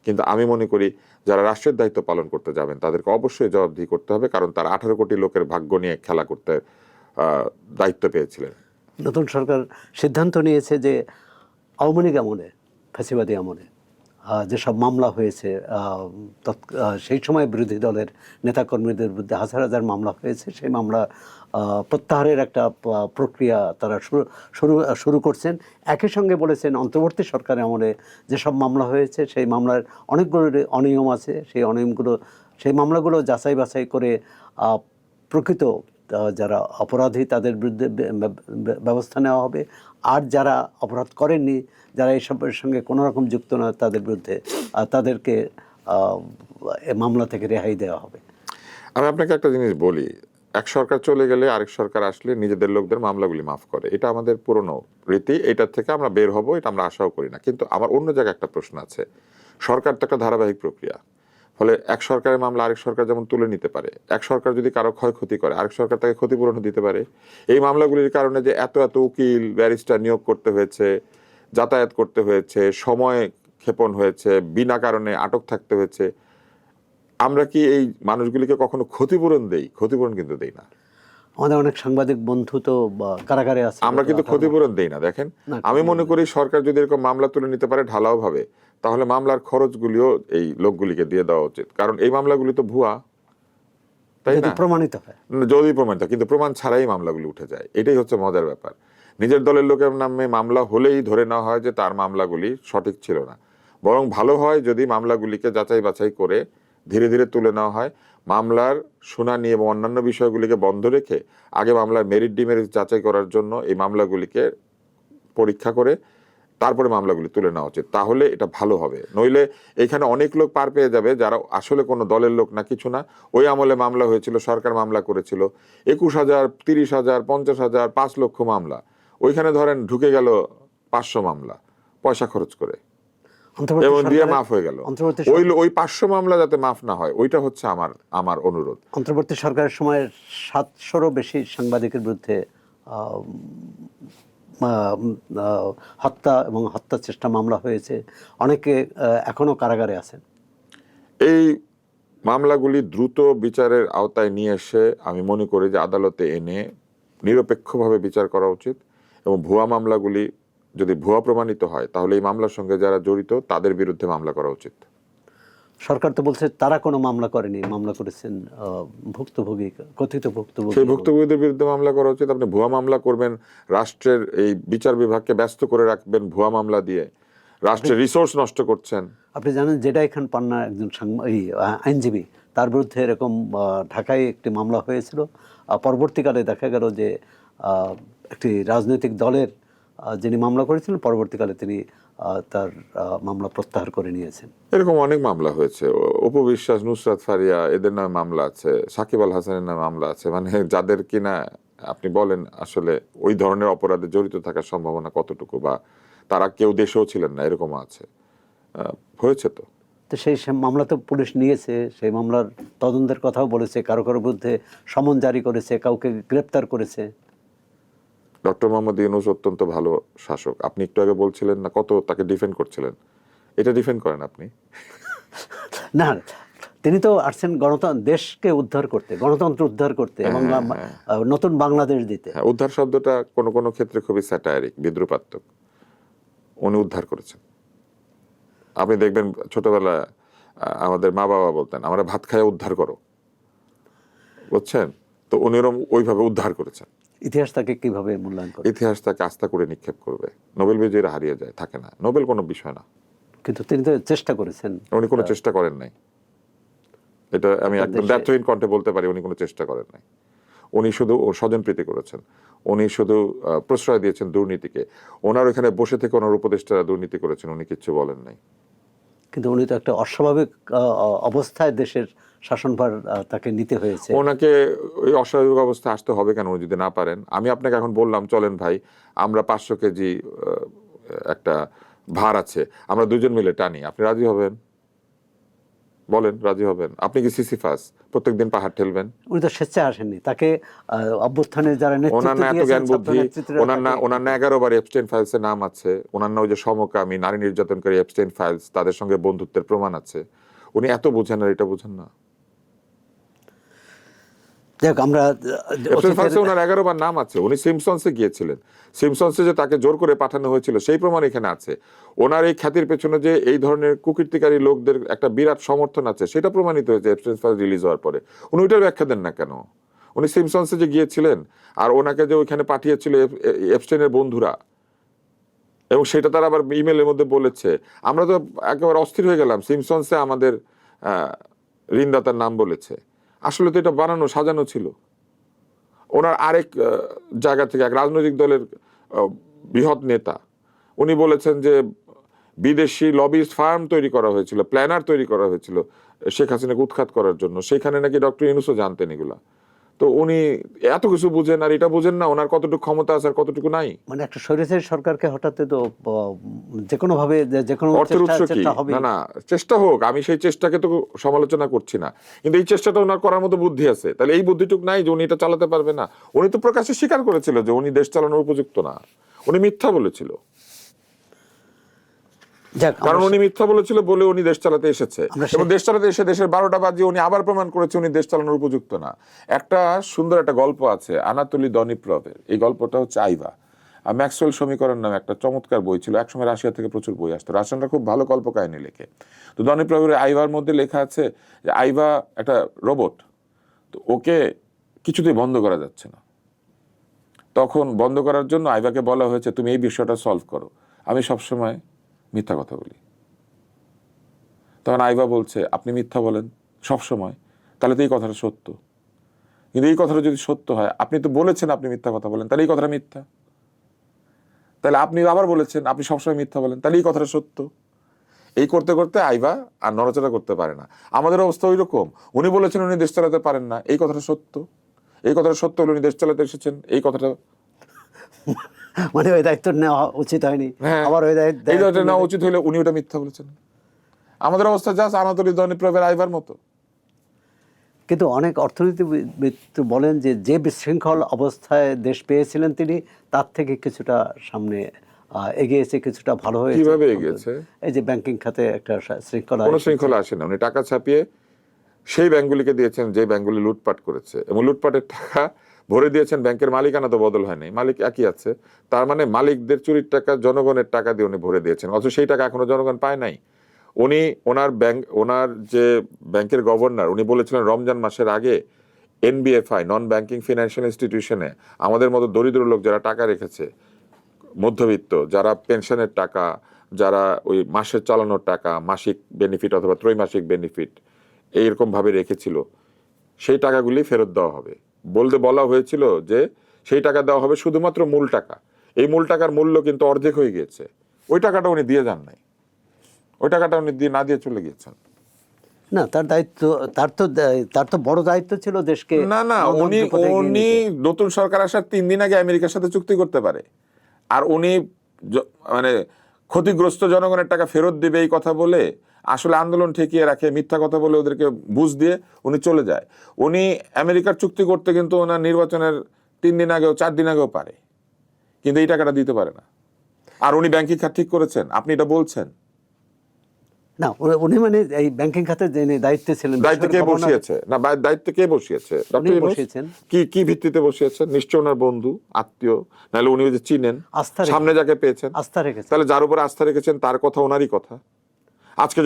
[SPEAKER 1] কিন্তু আমি মনে করি যারা রাষ্ট্রের দায়িত্ব পালন করতে যাবেন তাদেরকে অবশ্যই জবাবদিহি করতে হবে, কারণ তারা 18 কোটি লোকের ভাগ্য নিয়ে খেলা করতে দায়িত্ব পেয়েছিলেন।
[SPEAKER 2] নতুন সরকার সিদ্ধান্ত নিয়েছে যে আওয়ামী লীগ আমলে, ফ্যাসিবাদী আমলে যেসব মামলা হয়েছে, সেই সময় বিরোধী দলের নেতাকর্মীদের বিরুদ্ধে হাজার হাজার মামলা হয়েছে, সেই মামলা প্রত্যাহারের একটা প্রক্রিয়া তারা শুরু করছেন। একই সঙ্গে বলেছেন অন্তর্বর্তী সরকারের আমলে যেসব মামলা হয়েছে সেই মামলার অনেকগুলো অনিয়ম আছে, সেই মামলাগুলো যাচাই বাছাই করে প্রকৃত যারা অপরাধী তাদের বিরুদ্ধে ব্যবস্থা নেওয়া হবে, আর যারা অপরাধ করেননি, যারা এইসবের সঙ্গে কোনো রকম যুক্ত না, তাদের বিরুদ্ধে তাদেরকে মামলা থেকে রেহাই দেওয়া হবে।
[SPEAKER 1] আমি আপনাকে একটা জিনিস বলি, এক সরকার চলে গেলে আরেক সরকার আসলে নিজেদের লোকদের মামলাগুলি মাফ করে, এটা আমাদের পুরনো রীতি, এটার থেকে আমরা বের হব এটা আমরা আশাও করি না। কিন্তু আমার অন্য জায়গায় একটা প্রশ্ন আছে, সরকার তো একটা ধারাবাহিক প্রক্রিয়া, ফলে এক সরকারের মামলা আরেক সরকার যেমন তুলে নিতে পারে, এক সরকার যদি কারো ক্ষয়ক্ষতি করে আরেক সরকার তাকে ক্ষতিপূরণ দিতে পারে। এই মামলাগুলির কারণে যে এত এত উকিল ব্যারিস্টার নিয়োগ করতে হয়েছে, যাতায়াত করতে হয়েছে, সময় ক্ষেপণ হয়েছে, বিনা কারণে আটক থাকতে হয়েছে, আমরা কি এই মানুষগুলিকে কখনো ক্ষতিপূরণ দেই? ক্ষতিপূরণ কিন্তু দেই না।
[SPEAKER 2] আমাদের অনেক সাংবাদিক বন্ধু তো কারাগারে আছে,
[SPEAKER 1] আমরা কিন্তু ক্ষতিপূরণ দেই না। দেখেন, আমি মনে করি সরকার যদি এরকম মামলা তুলে নিতে পারে ঢালাও ভাবে, তাহলে মামলার খরচগুলিও এই লোকগুলিকে দিয়ে দেওয়া উচিত, কারণ এই মামলাগুলি তো ভুয়া, তাই না?
[SPEAKER 2] প্রমাণিত হয়,
[SPEAKER 1] যদি প্রমাণিত, কিন্তু প্রমাণ ছাড়াই মামলাগুলি উঠে যায়, এটাই হচ্ছে মজার ব্যাপার। নিজের দলের লোকের নামে মামলা হলেই ধরে নেওয়া হয় যে তার মামলাগুলি সঠিক ছিল না। বরং ভালো হয় যদি মামলাগুলিকে যাচাই বাছাই করে ধীরে ধীরে তুলে নেওয়া হয়, মামলার শুনানি এবং অন্যান্য বিষয়গুলিকে বন্ধ রেখে আগে মামলার মেরিট ডিমেরিট যাচাই করার জন্য এই মামলাগুলিকে পরীক্ষা করে তারপরে মামলাগুলি তুলে নেওয়া উচিত, তাহলে এটা ভালো হবে। নইলে এখানে অনেক লোক পার পেয়ে যাবে যারা আসলে কোনো দলের লোক না, কিছু না। ওই আমলে মামলা হয়েছিল, সরকার মামলা করেছিল 21,000, 30,000, 50,000, 5 লক্ষ মামলা, ওইখানে ধরেন ঢুকে গেল 500 মামলা পয়সা খরচ করে
[SPEAKER 2] অন্তর্বর্তী
[SPEAKER 1] এবং দিয়ে
[SPEAKER 2] সরকারের-
[SPEAKER 1] মাফ হয়ে গেল।
[SPEAKER 2] অন্তর্বর্তী
[SPEAKER 1] ওই 500 মামলা যাতে মাফ না হয়, ওইটা হচ্ছে আমার অনুরোধ।
[SPEAKER 2] অন্তর্বর্তী সরকারের সময় 700-রও বেশি সাংবাদিকের বিরুদ্ধে হত্যা এবং হত্যা চেষ্টা মামলা হয়েছে, অনেকে এখনো কারাগারে আছেন।
[SPEAKER 1] এই মামলাগুলি দ্রুত বিচারের আওতায় নিয়ে এসে আমি মনে করি যে আদালতে এনে নিরপেক্ষভাবে বিচার করা উচিত, এবং ভুয়া মামলাগুলি যদি ভুয়া প্রমাণিত হয় তাহলে এই মামলার সঙ্গে যারা জড়িত তাদের বিরুদ্ধে মামলা করা উচিত।
[SPEAKER 2] সরকার তো বলছে তারা কোনো মামলা করেনি, মামলা করেছেন ভুক্তভোগী, কথিত ভুক্তভোগী।
[SPEAKER 1] সেই ভুক্তভোগীদের বিরুদ্ধে মামলা করা উচিত। আপনি ভুয়া মামলা করবেন, রাষ্ট্রের এই বিচার বিভাগকে ব্যস্ত করে রাখবেন ভুয়া মামলা দিয়ে, রাষ্ট্রের রিসোর্স নষ্ট করছেন।
[SPEAKER 2] আপনি জানেন জেডাই খান পান্না একজন আইনজীবী, তার বিরুদ্ধে এরকম ঢাকায় একটি মামলা হয়েছিল। পরবর্তীকালে দেখা গেল যে একটি রাজনৈতিক দলের যিনি মামলা করেছিলেন, পরবর্তীকালে তিনি তার মামলা প্রত্যাহার করে নিয়েছেন।
[SPEAKER 1] এরকম অনেক মামলা হয়েছে। অপু বিশ্বাস, নুসরাত ফারিয়া, এদের নামে মামলা আছে, সাকিব আল হাসানের নামে মামলা আছে। মানে যাদের কিনা আপনি বলেন আসলে ওই ধরনের অপরাধে জড়িত থাকার সম্ভাবনা কতটুকু, বা তারা কেউ দেশেও ছিলেন না, এরকম আছে, হয়েছে। তো
[SPEAKER 2] সেই মামলা তো পুলিশ নিয়েছে, সেই মামলার তদন্তের কথাও বলেছে, কারো কারো বিরুদ্ধে সমন জারি করেছে, কাউকে গ্রেপ্তার করেছে।
[SPEAKER 1] ডক্টর মোহাম্মদ ইউনূস অত্যন্ত ভালো শাসক। আপনি একটু আগে বলছিলেন না কত তাকে ডিফেন্ড করছিলেন, এটা ডিফেন্ড করেন আপনি?
[SPEAKER 2] না, তিনি তো আসছেন দেশকে উদ্ধার করতে, গণতন্ত্র উদ্ধার করতে এবং নতুন বাংলাদেশ দিতে।
[SPEAKER 1] উদ্ধার শব্দটা কোনো কোনো ক্ষেত্রে খুবই স্যাটায়ারিক, বিদ্রুপাত্মক। উনি উদ্ধার করেছেন। আপনি দেখবেন ছোটবেলায় আমাদের মা বাবা বলতেন আমরা ভাত খায় উদ্ধার করো, বুঝছেন? তো উনি ওইভাবে উদ্ধার করেছেন।
[SPEAKER 2] ইতিহাস তাকে কিভাবে মূল্যায়ন করে?
[SPEAKER 1] ইতিহাস তাকে আস্থা করে নিক্ষেপ করবে। নোবেল বিজয়ীরা হারিয়ে যায়, থাকে না। নোবেল কোনো বিষয় না।
[SPEAKER 2] কিন্তু তিনি তো চেষ্টা করেছেন।
[SPEAKER 1] উনি কোনো চেষ্টা করেন নাই, এটা আমি একদম ব্যর্থহীন কণ্ঠে বলতে পারি। উনি কোনো চেষ্টা করেন নাই। উনি শুধু স্বজনপ্রীতি করেছেন। উনি শুধু প্রশ্রয় দিয়েছেন দুর্নীতিকে। ওনার ওখানে বসে থেকে ওনার উপদেষ্টারা দুর্নীতি করেছেন, উনি কিচ্ছু বলেন নাই।
[SPEAKER 2] কিন্তু উনি তো একটা অস্বাভাবিক অবস্থায় দেশের শাসনভার তাকে নিতে হয়েছে।
[SPEAKER 1] ওনাকে ওই অস্বাভাবিক অবস্থায় আসতে হবে কেন, উনি যদি না পারেন? আমি আপনাকে এখন বললাম চলেন ভাই আমরা 500 কেজি একটা ভার আছে, আমরা দুজন মিলে টানি, আপনি রাজি হবেন? বলেন, রাজি হবেন? আপনি কি সিসিফাস প্রত্যেকদিন পাহাড় ঠেলবেন?
[SPEAKER 2] উনি তো স্বেচ্ছায় আসেননি, তাকে অভ্যুত্থানের যারা
[SPEAKER 1] ওনার
[SPEAKER 2] নেতৃত্ব
[SPEAKER 1] না এত
[SPEAKER 2] দিয়েছেন,
[SPEAKER 1] জ্ঞান বুদ্ধি, ওনার না 11 বার এপস্টেইন ফাইলসে নাম আছে, ওনার না ওই যে সমকামী নারী নির্যাতনকারী এপস্টেইন ফাইলস, তাদের সঙ্গে বন্ধুত্বের প্রমাণ আছে। উনি এত বুঝেন আর এটা বুঝেন না?
[SPEAKER 2] আমরা
[SPEAKER 1] ওনার 11 বার নাম আছে। উনি সিমসন্সে গিয়েছিলেন, সিমসন্সে যে তাকে জোর করে পাঠানো হয়েছিল সেই প্রমাণ এখানে আছে। ওনার এই খ্যাতির পেছনে যে এই ধরনের কুকীর্তিকারী লোকদের একটা বিরাট সমর্থন আছে সেটা প্রমাণিত হয়েছে এপস্টেইন ফাইল রিলিজ হওয়ার পরে। উনি ওইটার ব্যাখ্যা দেন না কেন? উনি সিমসন্সে যে গিয়েছিলেন আর ওনাকে যে ওইখানে পাঠিয়েছিল এপস্টেইনের বন্ধুরা, এবং সেটা তারা আবার ইমেলের মধ্যে বলেছে, আমরা তো একেবারে অস্থির হয়ে গেলাম। সিমসন্সে আমাদের ঋণদাতার নাম বলেছে, আসলে তো এটা বানানো সাজানো ছিল। ওনার আরেক জায়গা থেকে এক রাজনৈতিক দলের বৃহৎ নেতা উনি বলেছেন যে বিদেশি লবিস্ট ফার্ম তৈরি করা হয়েছিল, প্ল্যানার তৈরি করা হয়েছিল শেখ হাসিনাকে উৎখাত করার জন্য। সেখানে নাকি ডক্টর ইউনূসও জানতেন এগুলা। তো উনি এত কিছু বুঝেন আর এটা বুঝেন না ওনার কতটুকু ক্ষমতা আছে আর কতটুকু নাই।
[SPEAKER 2] মানে একটা স্বৈরাচারী সরকারকে হঠাৎ তো যেকোনো ভাবে যেকোনো
[SPEAKER 1] অর্থের উৎস কি? না না, চেষ্টা হোক, আমি সেই চেষ্টাকে তো সমালোচনা করছি না, কিন্তু এই চেষ্টাটা ওনার করার মতো বুদ্ধি আছে। তাহলে এই বুদ্ধিটুক নাই যে উনি এটা চালাতে পারবে না? উনি তো প্রকাশ্যে স্বীকার করেছিল যে উনি দেশ চালানোর উপযুক্ত না। উনি মিথ্যা বলেছিল, কারণ উনি মিথ্যা বলেছিল বলে উনি দেশ চালাতে এসেছে, এবং দেশ চালাতে এসে দেশের 12টা বাজিয়ে উনি আবার প্রমাণ করেছে উনি দেশ চালানোর উপযুক্ত না। একটা সুন্দর একটা গল্প আছে আনাতোলি দনিপ্রভের, এই গল্পটা হচ্ছে আইভা। ম্যাক্সওয়েল সমীকরণ নামে একটা চমৎকার বই ছিল, একসময় রাশিয়া থেকে প্রচুর বই আসতো। রাশিয়ানরা খুব ভালো গল্প কাহিনী লেখে। তো দনিপ্রভের আইভার মধ্যে লেখা আছে যে আইভা একটা রোবট, তো ওকে কিছুতেই বন্ধ করা যাচ্ছে না। তখন বন্ধ করার জন্য আইভাকে বলা হয়েছে তুমি এই বিষয়টা সলভ করো। আমি সবসময় মিথ্যা কথা বলি। তখন আইভা বলছে আপনি মিথ্যা বলেন সব সময়, তাহলে তো এই কথাটা সত্য। কিন্তু এই কথাটা যদি সত্য হয়, আপনি তো বলেছেন আপনি মিথ্যা কথা বলেন, তাহলে এই কথাটা মিথ্যা। তাহলে আপনি আবার বলেছেন আপনি সবসময় মিথ্যা বলেন, তাহলে এই কথাটা সত্য। এই করতে করতে আইবা আর নড়াচড়া করতে পারে না। আমাদের অবস্থা ওই রকম। উনি বলেছেন উনি দেশ চালাতে পারেন না, এই কথাটা সত্য। এই কথাটা সত্য হলে উনি দেশ চালাতে এসেছেন, এই কথাটা
[SPEAKER 2] মানে ওই দায়িত্ব নেওয়া উচিত হয়নি,
[SPEAKER 1] হ্যাঁ
[SPEAKER 2] আবার ওই
[SPEAKER 1] এই দায়িত্ব নেওয়া উচিত হলে উনি ওটা মিথ্যা বলেছেন। আমাদের অবস্থা যা আনাতোলি দনিপ্রভের আইবার মতো।
[SPEAKER 2] কিন্তু অনেক অর্থনীতিবিদ তো বলেন যে যে বিশৃঙ্খল অবস্থায় দেশ পেয়েছিলেন তিনি তার থেকে কিছুটা সামনে এগিয়েছে, কিছুটা ভালো হয়েছে।
[SPEAKER 1] কিভাবে এগিয়েছে?
[SPEAKER 2] এই যে ব্যাংকিং খাতে একটা শৃঙ্খলা,
[SPEAKER 1] কোনো শৃঙ্খলা আসে না। উনি টাকা ছাপিয়ে সেই ব্যাংকগুলিকে দিয়েছেন যে ব্যাংকগুলি লুটপাট করেছে, এবং লুটপাটের টাকা ভরে দিয়েছেন। ব্যাংকের মালিকানা তো বদল হয়নি, মালিক একই আছে। তার মানে মালিকদের চুরির টাকা জনগণের টাকা দিয়ে উনি ভরে দিয়েছেন, অথচ সেই টাকা এখনো জনগণ পায় নাই। উনি ওনার যে ব্যাংকের গভর্নর, উনি বলেছিলেন রমজান মাসের আগে এনবিএফআই, নন ব্যাংকিং ফিনান্সিয়াল ইনস্টিটিউশনে আমাদের মতো দরিদ্র লোক যারা টাকা রেখেছে, মধ্যবিত্ত যারা পেনশনের টাকা, যারা ওই মাসের চালানোর টাকা, মাসিক বেনিফিট অথবা ত্রৈমাসিক বেনিফিট এইরকম ভাবে রেখেছিল, সেই টাকাগুলি ফেরত দেওয়া হবে। বলা হয়েছিল যে সেই টাকা দেওয়া হবে শুধুমাত্র মূল টাকা। এই মূল টাকার মূল্য কিন্তু অর্ধেক হয়ে গিয়েছে। ওই টাকাটা উনি দিয়ে যান নাই, ওই টাকাটা উনি না দিয়ে চলে গিয়েছেন।
[SPEAKER 2] না, তার দায়িত্ব, তার তো বড় দায়িত্ব ছিল দেশকে।
[SPEAKER 1] না না, উনি নতুন সরকার আসার 3 দিন আগে আমেরিকার সাথে চুক্তি করতে পারে, আর উনি মানে ক্ষতিগ্রস্ত জনগণের টাকা ফেরত দিবে এই কথা বলে আসলে আন্দোলন ঠেকিয়ে রাখে, মিথ্যা কথা বলে ওদেরকে বুঝ দিয়ে উনি চলে যায়। উনি আমেরিকার চুক্তি করতে কিন্তু ওনার নির্বাচনের 3 দিন আগেও 4 দিন আগেও পারে, কিন্তু এই টাকাটা দিতে পারে না। আর উনি ব্যাংকিং খাত ঠিক করেছেন, আপনি এটা বলছেন
[SPEAKER 2] না, উনি মানে এই ব্যাংকিং খাতে যে দায়িত্বে ছিলেন,
[SPEAKER 1] দায়িত্বে কে বসিয়েছে? না, দায়িত্বে কে বসিয়েছে?
[SPEAKER 2] উনি বসিয়েছেন।
[SPEAKER 1] কি ভিত্তিতে বসিয়েছেন? নিশ্চয় ওনার বন্ধু, আত্মীয়, নাহলে উনি যে চিনেন,
[SPEAKER 2] আস্থা
[SPEAKER 1] সামনে যাকে পেয়েছেন,
[SPEAKER 2] আস্থা রেখেছেন।
[SPEAKER 1] তাহলে যার উপর আস্থা রেখেছেন তার কথা ওনারই কথা। আজকে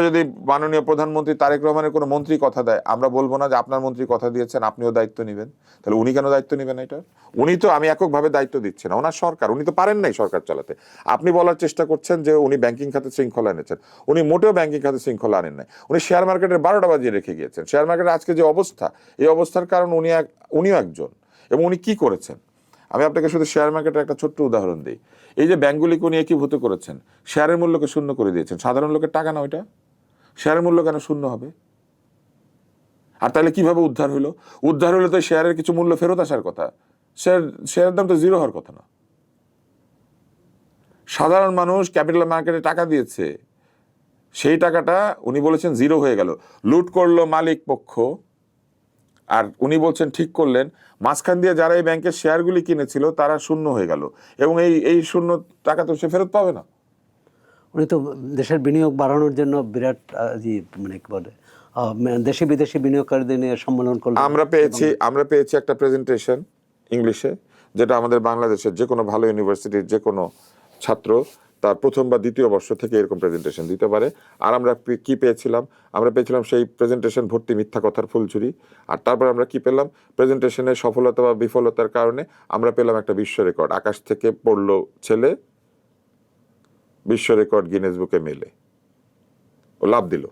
[SPEAKER 1] যদি মাননীয় প্রধানমন্ত্রী তারেক রহমানের কোনো মন্ত্রী কথা দেয়, আমরা বলবো না যে আপনার মন্ত্রী কথা দিয়েছেন আপনিও দায়িত্ব নেবেন? তাহলে উনি কেন দায়িত্ব নেবেন? এটা উনি তো, আমি এককভাবে দায়িত্ব দিচ্ছি না, ওনার সরকার, উনি তো পারেন নাই সরকার চালাতে। আপনি বলার চেষ্টা করছেন যে উনি ব্যাংকিং খাতে শৃঙ্খলা এনেছেন, উনি মোটেও ব্যাংকিং খাতে শৃঙ্খলা আনেন নাই। উনি শেয়ার মার্কেটের 12টা বাজিয়ে রেখে গিয়েছেন। শেয়ার মার্কেটের আজকে যে অবস্থা, এই অবস্থার কারণ উনিও একজন। এবং উনি কি করেছেন? আমি আপনাকে শুধু শেয়ার মার্কেটের একটা ছোট্ট উদাহরণ দিই। এই যে ব্যাংকগুলিকে উনি একীভূত করেছেন, শেয়ারের মূল্যকে শূন্য করে দিয়েছেন। সাধারণ লোকের টাকা না ওইটা, শেয়ারের মূল্য কেন শূন্য হবে? আর তাহলে কিভাবে উদ্ধার হলো? উদ্ধার হলে তো শেয়ারের কিছু মূল্য ফেরত আসার কথা, শেয়ারের দাম তো জিরো হওয়ার কথা না। সাধারণ মানুষ ক্যাপিটাল মার্কেটে টাকা দিয়েছে, সেই টাকাটা উনি বলেছেন জিরো হয়ে গেল। লুট করলো মালিক পক্ষ, আর উনি বলছেন ঠিক করলেন। মাঝখান দিয়ে যারা এই ব্যাংকের শেয়ারগুলি কিনেছিল তারা শূন্য হয়ে গেল, এবং এই শূন্য টাকা তো সে ফেরত পাবে না।
[SPEAKER 2] উনি তো দেশের বিনিয়োগ বাড়ানোর জন্য বিরাট মানে কি বলে, দেশি বিদেশি বিনিয়োগকারীদের নিয়ে সম্মেলন করলেন।
[SPEAKER 1] আমরা পেয়েছি একটা প্রেজেন্টেশন ইংলিশে, যেটা আমাদের বাংলাদেশের যে কোনো ভালো ইউনিভার্সিটির যে কোনো ছাত্র তার প্রথম বা দ্বিতীয় বর্ষ থেকে এরকম প্রেজেন্টেশন দিতে পারে। আর আমরা কি পেয়েছিলাম? আমরা পেয়েছিলাম সেই প্রেজেন্টেশন ভর্তি মিথ্যা কথার ফুলঝুরি। আর তারপর আমরা কি পেলাম? প্রেজেন্টেশনের সফলতা বা বিফলতার কারণে আমরা পেলাম একটা বিশ্ব রেকর্ড। আকাশ থেকে পড়লো ছেলে, বিশ্ব রেকর্ড গিনেস বুকে মেলে, ও লাভ দিল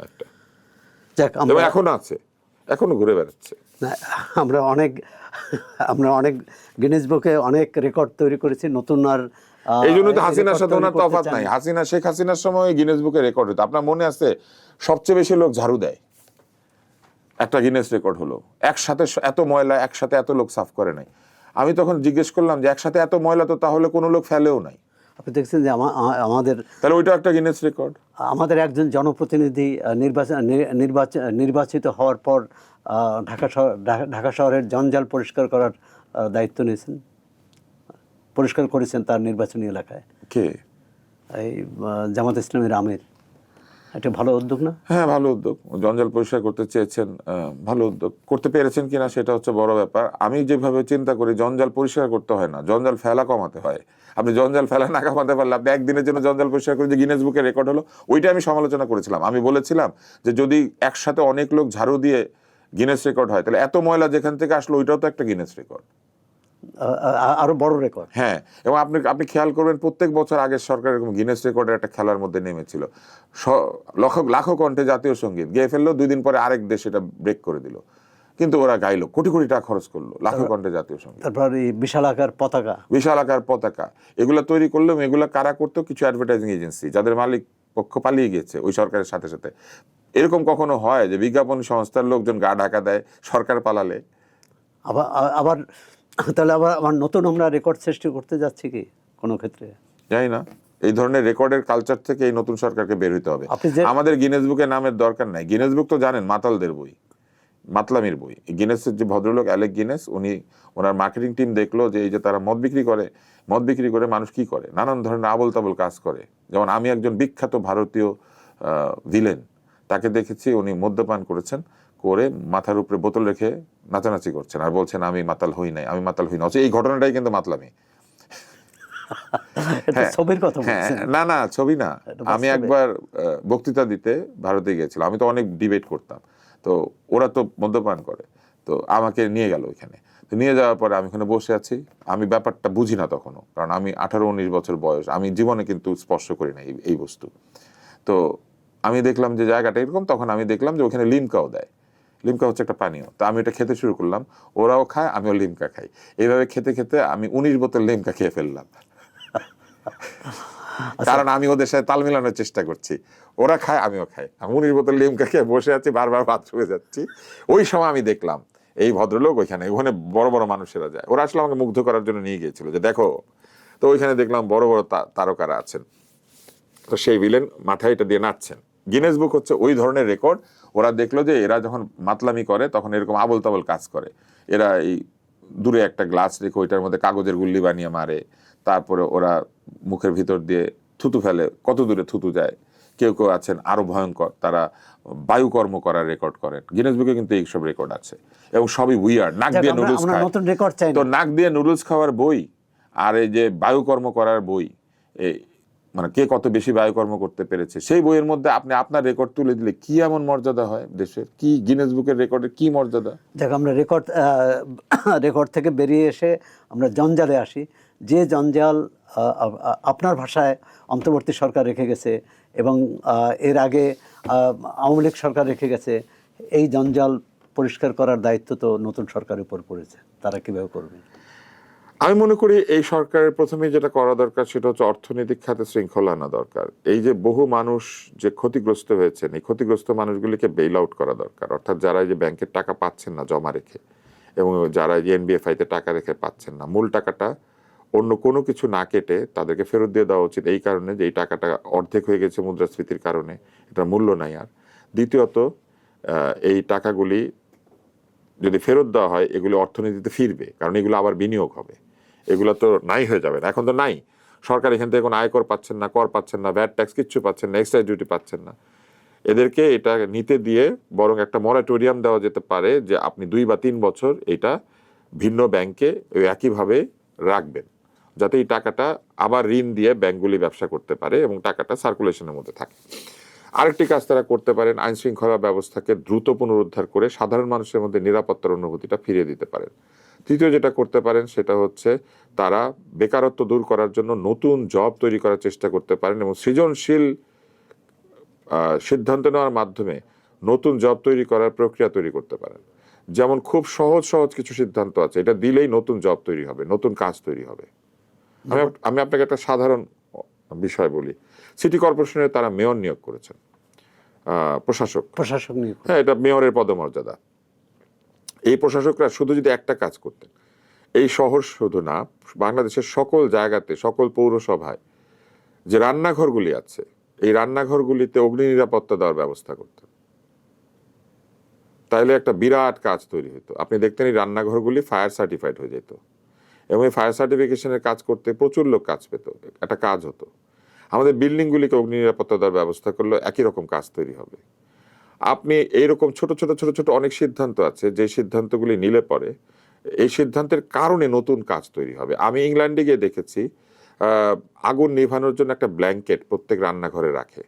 [SPEAKER 1] একটা। এবং এখনো আছে, এখনো ঘুরে বেড়াচ্ছে।
[SPEAKER 2] আমরা অনেক গিনেস বুকে অনেক রেকর্ড তৈরি করেছি, নতুন। আর
[SPEAKER 1] এই জন্য তো হাসিনার সাথে ওনার তফাৎ নাই। শেখ হাসিনার সময় গিনেস বুকে রেকর্ড হতো, আপনার মনে আছে? সবচেয়ে বেশি লোক ঝাড়ু দেয়, একটা গিনেস রেকর্ড হলো। একসাথে এত ময়লা একসাথে এত লোক সাফ করে নাই। আমি তখন জিজ্ঞেস করলাম যে একসাথে এত ময়লা তো তাহলে কোনো লোক ফেলেও নাই।
[SPEAKER 2] আপনি দেখছেন যে আমাদের,
[SPEAKER 1] তাহলে ওইটা একটা গিনেস রেকর্ড।
[SPEAKER 2] আমাদের একজন জনপ্রতিনিধি নির্বাচিত হওয়ার পর ঢাকা শহরের জঞ্জাল পরিষ্কার করার দায়িত্ব নিয়েছেন, পরিষ্কার করেছেন তার নির্বাচনী এলাকায়।
[SPEAKER 1] কে?
[SPEAKER 2] এই জামাত ইসলামের আমির। এটা ভালো উদ্যোগ না?
[SPEAKER 1] হ্যাঁ, ভালো উদ্যোগ। জঞ্জাল পরিষ্কার করতে চেয়েছেন, ভালো উদ্যোগ। করতে পেরেছেন কিনা সেটা হচ্ছে বড় ব্যাপার। আমি যেভাবে চিন্তা করি, জঞ্জাল পরিষ্কার করতে হয় না, জঞ্জাল ফেলা কমাতে হয়। আপনি জঞ্জাল ফেলা না কমাতে পারলে আপনি একদিনের জন্য জঞ্জাল পরিষ্কার করে যে গিনেস বুকে রেকর্ড হলো, ওইটা আমি সমালোচনা করেছিলাম। আমি বলেছিলাম যে যদি একসাথে অনেক লোক ঝাড়ু দিয়ে গিনেস রেকর্ড হয়, তাহলে এত ময়লা যেখান থেকে আসলো ওইটাও তো একটা গিনেস রেকর্ড,
[SPEAKER 2] আরো বড় রেকর্ড।
[SPEAKER 1] হ্যাঁ, এবং আপনি খেয়াল করবেন প্রত্যেক বছর আগের সরকার এরকম গিনেস রেকর্ডের একটা খেলার মধ্যে নেমেছিল। লাখো কণ্ঠে জাতীয় সঙ্গীত গেয়ে ফেললো, 2 দিন পরে আরেক দেশ এটা ব্রেক করে দিল। কিন্তু ওরা গাইলো, কোটি কোটি টাকা খরচ করলো, লাখো কণ্ঠে জাতীয় সঙ্গীত,
[SPEAKER 2] তারপর এই বিশাল আকার পতাকা,
[SPEAKER 1] বিশাল আকার পতাকা, এগুলো তৈরি করলেও এগুলো কারা করতো? কিছু অ্যাডভার্টাইজিং এজেন্সি, যাদের মালিক পক্ষ পালিয়ে গেছে ওই সরকারের সাথে সাথে। এরকম কখনো হয় যে বিজ্ঞাপন সংস্থার লোকজন গা ঢাকা দেয় সরকার পালালে?
[SPEAKER 2] আবার আবার তাহলে আবার নতুন আমরা রেকর্ড সৃষ্টি করতে যাচ্ছি কি কোনো ক্ষেত্রে?
[SPEAKER 1] জানি না, এই ধরনের রেকর্ডের কালচার থেকে এই নতুন সরকারকে বের হইতে হবে।
[SPEAKER 2] আপনি যে-
[SPEAKER 1] আমাদের গিনেস বুকের নামের দরকার নাই। গিনেস বুক তো জানেন মাতালদের বই, মাতলামির বই। গিনেসের যে ভদ্রলোক অ্যালেক গিনেস, ওনার মার্কেটিং টিম দেখলো যে এই যে তারা মদ বিক্রি করে মানুষ কি করে, নানান ধরনের আবল তাবল কাজ করে। যেমন আমি একজন বিখ্যাত ভারতীয় ভিলেন, তাকে দেখেছি উনি মদ্যপান করেছেন, করে মাথার উপরে বোতল রেখে নাচানাচি করছেন আর বলছেন আমি মাতাল হই নাই, আমি মাতাল হই না। এই ঘটনাটাই কিন্তু মাতলামি।
[SPEAKER 2] ছবির কথা
[SPEAKER 1] হ্যাঁ,
[SPEAKER 2] বলছেন?
[SPEAKER 1] না ছবি না।
[SPEAKER 2] এটা
[SPEAKER 1] আমি
[SPEAKER 2] বাস্তবে।
[SPEAKER 1] একবার বক্তৃতা দিতে ভারতে গিয়েছিলাম, আমি তো অনেক ডিবেট করতাম, তো ওরা তো মদ্যপান করে, তো আমাকে নিয়ে গেল ওইখানে। তো নিয়ে যাওয়ার পরে আমি ওখানে বসে আছি, আমি ব্যাপারটা বুঝি না তখনও, কারণ আমি 18-19 বছর বয়স, আমি জীবনে কিন্তু স্পর্শ করি না এই বস্তু। তো আমি দেখলাম যে জায়গাটা এরকম, তখন আমি দেখলাম যে ওখানে লিমকাও দেয়। লিমকা হচ্ছে একটা পানীয়, তো আমি এটা খেতে শুরু করলাম, ওরাও খায় আমিও লিমকা খাই। এইভাবে খেতে খেতে আমি 19 বোতল লিমকা খেয়ে ফেললাম, কারণ আমি ওদের সাথে তাল মিলানোর চেষ্টা করছি। ওরা খায় আমিও খাই, আমি 19 বোতল লিমকা খেয়ে বসে আছি, বারবার বাথরুমে যাচ্ছি। ওই সময় আমি দেখলাম এই ভদ্রলোক ওখানে বড় বড় মানুষেরা যায়, ওরা আসলে আমাকে মুগ্ধ করার জন্য নিয়ে গিয়েছিল যে দেখো। তো ওইখানে দেখলাম বড় বড় তারকারা আছেন, তো সেই ভিলেন মাথায় এটা দিয়ে নাচছেন। গিনেস বুক হচ্ছে ওই ধরনের রেকর্ড। ওরা দেখলো যে এরা যখন মাতলামি করে তখন এরকম আবল তাবল কাজ করে। এরা এই দূরে একটা গ্লাস রেখে ওইটার মধ্যে কাগজের গুল্লি বানিয়ে মারে, তারপরে ওরা মুখের ভিতর দিয়ে থুতু ফেলে, কত দূরে থুতু যায়। কেউ কেউ আছেন আরো ভয়ঙ্কর, তারা বায়ুকর্ম করার রেকর্ড করেন। গিনেস বুকে কিন্তু এইসব রেকর্ড আছে, এবং সবই উইয়ার্ড। নাক দিয়ে নুডলস খায়,
[SPEAKER 2] নতুন রেকর্ড চাই
[SPEAKER 1] তো নাক দিয়ে নুডলস খাওয়ার বই আর এই যে বায়ুকর্ম করার বই, মানে কে কত বেশি বায়ুকর্ম করতে পেরেছে, সেই বইয়ের মধ্যে আপনি আপনার রেকর্ড তুলে দিলে কি এমন মর্যাদা হয় দেশের? কি গিনেস বুকের রেকর্ডের কি মর্যাদা?
[SPEAKER 2] দেখ, আমরা রেকর্ড থেকে বেরিয়ে এসে আমরা জঞ্জালে আসি। যে জঞ্জাল আপনার ভাষায় অন্তর্বর্তী সরকার রেখে গেছে এবং এর আগে আওয়ামী লীগ সরকার রেখে গেছে, এই জঞ্জাল পরিষ্কার করার দায়িত্ব তো নতুন সরকারের উপর পড়েছে। তারা কিভাবে করবে?
[SPEAKER 1] আমি মনে করি এই সরকারের প্রথমে যেটা করা দরকার সেটা হচ্ছে অর্থনৈতিক খাতে শৃঙ্খলা আনা দরকার। এই যে বহু মানুষ যে ক্ষতিগ্রস্ত হয়েছেন, এই ক্ষতিগ্রস্ত মানুষগুলিকে বেইল আউট করা দরকার। অর্থাৎ যারা এই যে ব্যাংকের টাকা পাচ্ছেন না জমা রেখে, এবং যারা এনবিএফআই-তে টাকা রেখে পাচ্ছেন না, মূল টাকাটা অন্য কোনো কিছু না কেটে তাদেরকে ফেরত দিয়ে দেওয়া উচিত। এই কারণে যে এই টাকাটা অর্ধেক হয়ে গেছে মুদ্রাস্ফীতির কারণে, এটার মূল্য নাই আর। দ্বিতীয়ত, এই টাকাগুলি যদি ফেরত দেওয়া হয় এগুলো অর্থনীতিতে ফিরবে, কারণ এগুলো আবার বিনিয়োগ হবে। এগুলো তো নাই হয়ে যাবে না, এখন তো নাই। সরকার এখান থেকে কোনো আয়কর পাচ্ছেন না, কর পাচ্ছেন না, ভ্যাট ট্যাক্স কিচ্ছু পাচ্ছেন না, এক্সাইজ ডিউটি পাচ্ছেন না। এদেরকে এটা নিতে দিয়ে বরং একটা মরাটোরিয়াম দেওয়া যেতে পারে যে আপনি 2 বা 3 বছর এটা ভিন্ন ব্যাংকে একইভাবে রাখবেন, যাতে এই টাকাটা আবার ঋণ দিয়ে ব্যাংকগুলি ব্যবসা করতে পারে এবং টাকাটা সার্কুলেশনের মধ্যে থাকে। আরেকটি কাজ তারা করতে পারেন, আইন শৃঙ্খলা ব্যবস্থাকে দ্রুত পুনরুদ্ধার করে সাধারণ মানুষের মধ্যে নিরাপত্তার অনুভূতিটা ফিরিয়ে দিতে পারেন। তৃতীয় যেটা করতে পারেন সেটা হচ্ছে তারা বেকারত্ব দূর করার জন্য নতুন জব তৈরি করার চেষ্টা করতে পারেন এবং সৃজনশীল সিদ্ধান্ত নেওয়ার মাধ্যমে নতুন জব তৈরি করার প্রক্রিয়া তৈরি করতে পারেন। যেমন খুব সহজ কিছু সিদ্ধান্ত আছে, এটা দিলেই নতুন জব তৈরি হবে, নতুন কাজ তৈরি হবে। আমি আপনাকে একটা সাধারণ বিষয় বলি। সিটি কর্পোরেশনে তারা মেয়র নিয়োগ করেছেন, প্রশাসক নিয়োগ। হ্যাঁ, এটা মেয়রের পদমর্যাদা। এই প্রশাসকরা শুধু যদি একটা কাজ করতেন, এই শহর শুধু না, বাংলাদেশের সকল জায়গাতে, সকল পৌরসভায় যে রান্নাঘরগুলি আছে, এই রান্নাঘরগুলিতে অগ্নি নিরাপত্তা দেওয়ার ব্যবস্থা করতেন, তাইলে একটা বিরাট কাজ তৈরি হতো। আপনি দেখতেন এই রান্নাঘরগুলি ফায়ার সার্টিফাইড হয়ে যেত, এবং এই ফায়ার সার্টিফিকেশনের কাজ করতে প্রচুর লোক কাজ পেত, একটা কাজ হতো। আমাদের বিল্ডিংগুলিকে অগ্নি নিরাপত্তা দেওয়ার ব্যবস্থা করলে একই রকম কাজ তৈরি হবে। আপনি এইরকম ছোট ছোট অনেক সিদ্ধান্ত আছে, যে সিদ্ধান্তগুলি নিলে পরে এই সিদ্ধান্তের কারণে নতুন কাজ তৈরি হবে। আমি ইংল্যান্ডে গিয়ে দেখেছি আগুন নিভানোর জন্য একটা ব্ল্যাঙ্কেট প্রত্যেক রান্নাঘরে রাখে,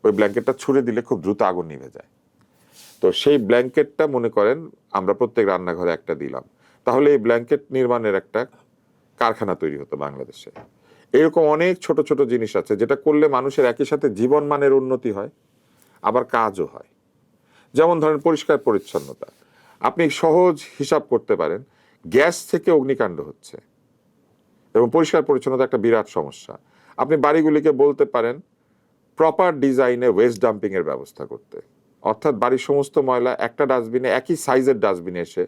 [SPEAKER 1] ওই ব্ল্যাঙ্কেটটা ছুঁড়ে দিলে খুব দ্রুত আগুন নিভে যায়। তো সেই ব্ল্যাঙ্কেটটা মনে করেন আমরা প্রত্যেক রান্নাঘরে একটা দিলাম, তাহলে এই ব্ল্যাঙ্কেট নির্মাণের একটা কারখানা তৈরি হতো বাংলাদেশে। এরকম অনেক ছোট ছোট জিনিস আছে যেটা করলে মানুষের একই সাথে জীবন মানের উন্নতি হয়, আবার কাজও হয়। যেমন ধরেন পরিষ্কার পরিচ্ছন্নতা, আপনি সহজ হিসাব করতে পারেন, গ্যাস থেকে অগ্নিকাণ্ড হচ্ছে এবং পরিষ্কার পরিচ্ছন্নতা একটা বিরাট সমস্যা। আপনি বাড়িগুলিকে বলতে পারেন প্রপার ডিজাইনে ওয়েস্ট ডাম্পিং এর ব্যবস্থা করতে, অর্থাৎ বাড়ির সমস্ত ময়লা একটা ডাস্টবিনে, একই সাইজের ডাস্টবিনে এসে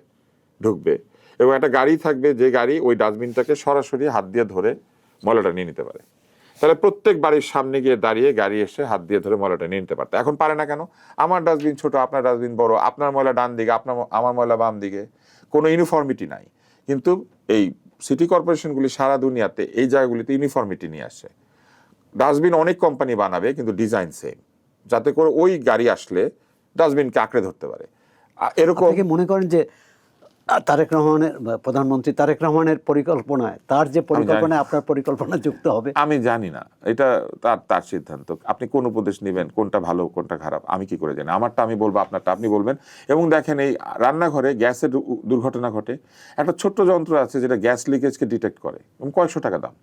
[SPEAKER 1] ঢুকবে এবং একটা গাড়ি থাকবে যে গাড়ি ওই ডাস্টবিনটাকে সরাসরি হাত দিয়ে ধরে ময়লাটা নিয়ে নিতে পারে। তাহলে প্রত্যেক বাড়ির সামনে গিয়ে দাঁড়িয়ে গাড়ি এসে হাত দিয়ে ধরে ময়লাটা নিয়ে নিতে পারতো। এখন পারে না কেন? আমার ডাস্টবিন ছোট, আপনার ডাস্টবিন বড়, আপনার ময়লা ডান দিকে, আমার ময়লা বাম দিকে, কোনো ইউনিফর্মিটি নাই। কিন্তু এই সিটি কর্পোরেশনগুলি সারা দুনিয়াতে এই জায়গাগুলিতে ইউনিফর্মিটি নিয়ে আসে। ডাস্টবিন অনেক কোম্পানি বানাবে কিন্তু ডিজাইন সেম, যাতে করে ওই গাড়ি আসলে ডাস্টবিনকে আঁকড়ে ধরতে পারে। এরকম
[SPEAKER 2] আপনি কি মনে করেন যে তারেক রহমানের প্রধানমন্ত্রী তারেক রহমানের পরিকল্পনায়, তার যে পরিকল্পনায় আপনার পরিকল্পনা যুক্ত হবে?
[SPEAKER 1] আমি জানি না, এটা তার সিদ্ধান্ত। আপনি কোন উপদেশ নেবেন, কোনটা ভালো কোনটা খারাপ আমি কি করে জানি? আমারটা আমি বলবো, আপনারটা আপনি বলবেন। এবং দেখেন, এই রান্নাঘরে গ্যাসের দুর্ঘটনা ঘটে, একটা ছোট্ট যন্ত্র আছে যেটা গ্যাস লিকেজকে ডিটেক্ট করে এবং কয়েকশো টাকা দাম।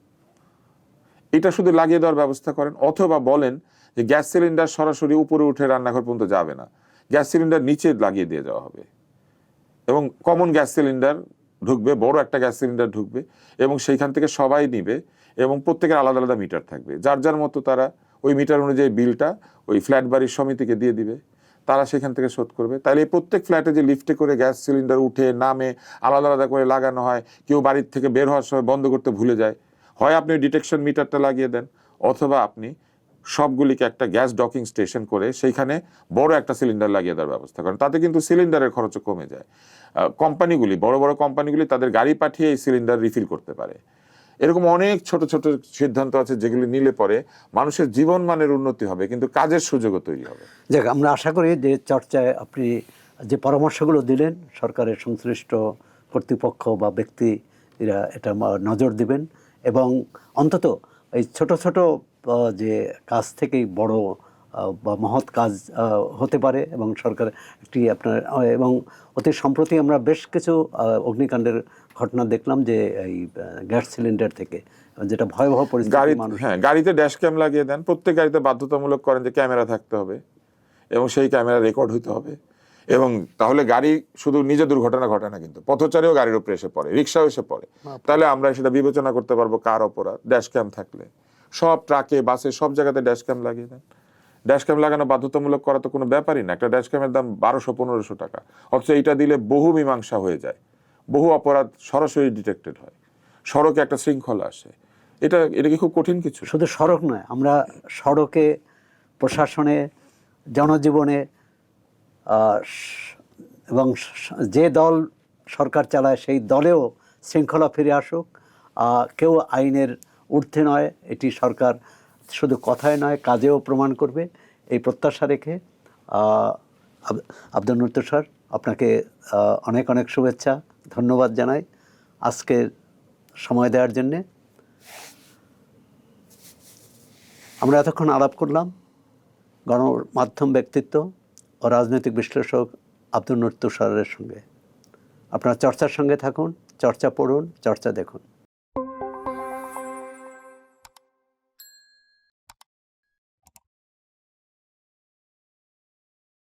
[SPEAKER 1] এটা শুধু লাগিয়ে দেওয়ার ব্যবস্থা করেন, অথবা বলেন যে গ্যাস সিলিন্ডার সরাসরি উপরে উঠে রান্নাঘর পর্যন্ত যাবে না, গ্যাস সিলিন্ডার নিচে লাগিয়ে দিয়ে যাওয়া হবে এবং কমন গ্যাস সিলিন্ডার ঢুকবে, বড় একটা গ্যাস সিলিন্ডার ঢুকবে এবং সেইখান থেকে সবাই নিবে এবং প্রত্যেকের আলাদা আলাদা মিটার থাকবে। যার যার মতো তারা ওই মিটার অনুযায়ী বিলটা ওই ফ্ল্যাট বাড়ির সমিতিকে দিয়ে দিবে, তারা সেখান থেকে শোধ করবে। তাহলে এই প্রত্যেক ফ্ল্যাটে যে লিফটে করে গ্যাস সিলিন্ডার উঠে নামে, আলাদা আলাদা করে লাগানো হয়, কেউ বাড়ির থেকে বের হওয়ার সময় বন্ধ করতে ভুলে যায়, হয় আপনি ডিটেকশন মিটারটা লাগিয়ে দেন, অথবা আপনি সবগুলিকে একটা গ্যাস ডকিং স্টেশন করে সেইখানে বড় একটা সিলিন্ডার লাগিয়ে দেওয়ার ব্যবস্থা করেন। তাতে কিন্তু সিলিন্ডারের খরচও কমে যায়। কোম্পানিগুলি, বড় বড় কোম্পানিগুলি তাদের গাড়ি পাঠিয়ে এই সিলিন্ডার রিফিল করতে পারে। এরকম অনেক ছোট ছোট সিদ্ধান্ত আছে যেগুলি নিলে পরে মানুষের জীবন মানের উন্নতি হবে, কিন্তু কাজের সুযোগও তৈরি হবে।
[SPEAKER 2] যাক, আমরা আশা করি যে চর্চায় আপনি যে পরামর্শগুলো দিলেন, সরকারের সংশ্লিষ্ট কর্তৃপক্ষ বা ব্যক্তি এরা এটা নজর দিবেন এবং অন্তত এই ছোট ছোট যে কাজ থেকেই বড় বা মহৎ কাজ হতে পারে এবং সরকার একটি আপনার এবং অতি সম্প্রতি আমরা বেশ কিছু অগ্নিকাণ্ডের ঘটনা দেখলাম যে এই গ্যাস সিলিন্ডার থেকে, যেটা ভয়াবহ পরিস্থিতি।
[SPEAKER 1] হ্যাঁ, গাড়িতে ড্যাশ ক্যাম লাগিয়ে দেন, প্রত্যেক গাড়িতে বাধ্যতামূলক করেন যে ক্যামেরা থাকতে হবে এবং সেই ক্যামেরা রেকর্ড হইতে হবে। এবং তাহলে গাড়ি শুধু নিজে দুর্ঘটনা ঘটে না, কিন্তু পথচারীও গাড়ির উপরে এসে পড়ে, রিক্সাও এসে পড়ে। তাহলে আমরা সেটা বিবেচনা করতে পারবো কার অপরাধ। ড্যাশ ক্যাম থাকলে সব ট্রাকে, বাসে, সব জায়গাতে ড্যাশ ক্যাম লাগিয়ে দেন। ড্যাশ ক্যাম লাগানো বাধ্যতামূলক করা তো কোনো ব্যাপারই না। একটা ড্যাশ ক্যামের দাম 1200-1500 টাকা, অথচ এইটা দিলে বহু মীমাংসা হয়ে যায়, বহু অপরাধ সরাসরি ডিটেক্টেড হয়, সড়কে একটা শৃঙ্খলা আসে। এটা কি খুব কঠিন কিছু?
[SPEAKER 2] শুধু সড়ক নয়, আমরা সড়কে, প্রশাসনে, জনজীবনে এবং যে দল সরকার চালায় সেই দলেও শৃঙ্খলা ফিরে আসুক। কেউ আইনের ঊর্ধ্বে নয়, এটি সরকার শুধু কথায় নয় কাজেও প্রমাণ করবে, এই প্রত্যাশা রেখে আব্দুল নূর তুষার, আপনাকে অনেক অনেক শুভেচ্ছা, ধন্যবাদ জানাই আজকে সময় দেওয়ার জন্যে। আমরা এতক্ষণ আলাপ করলাম গণমাধ্যম ব্যক্তিত্ব ও রাজনৈতিক বিশ্লেষক আব্দুল নূর তুষারের সঙ্গে। আপনারা চর্চার সঙ্গে থাকুন, চর্চা পড়ুন, চর্চা দেখুন।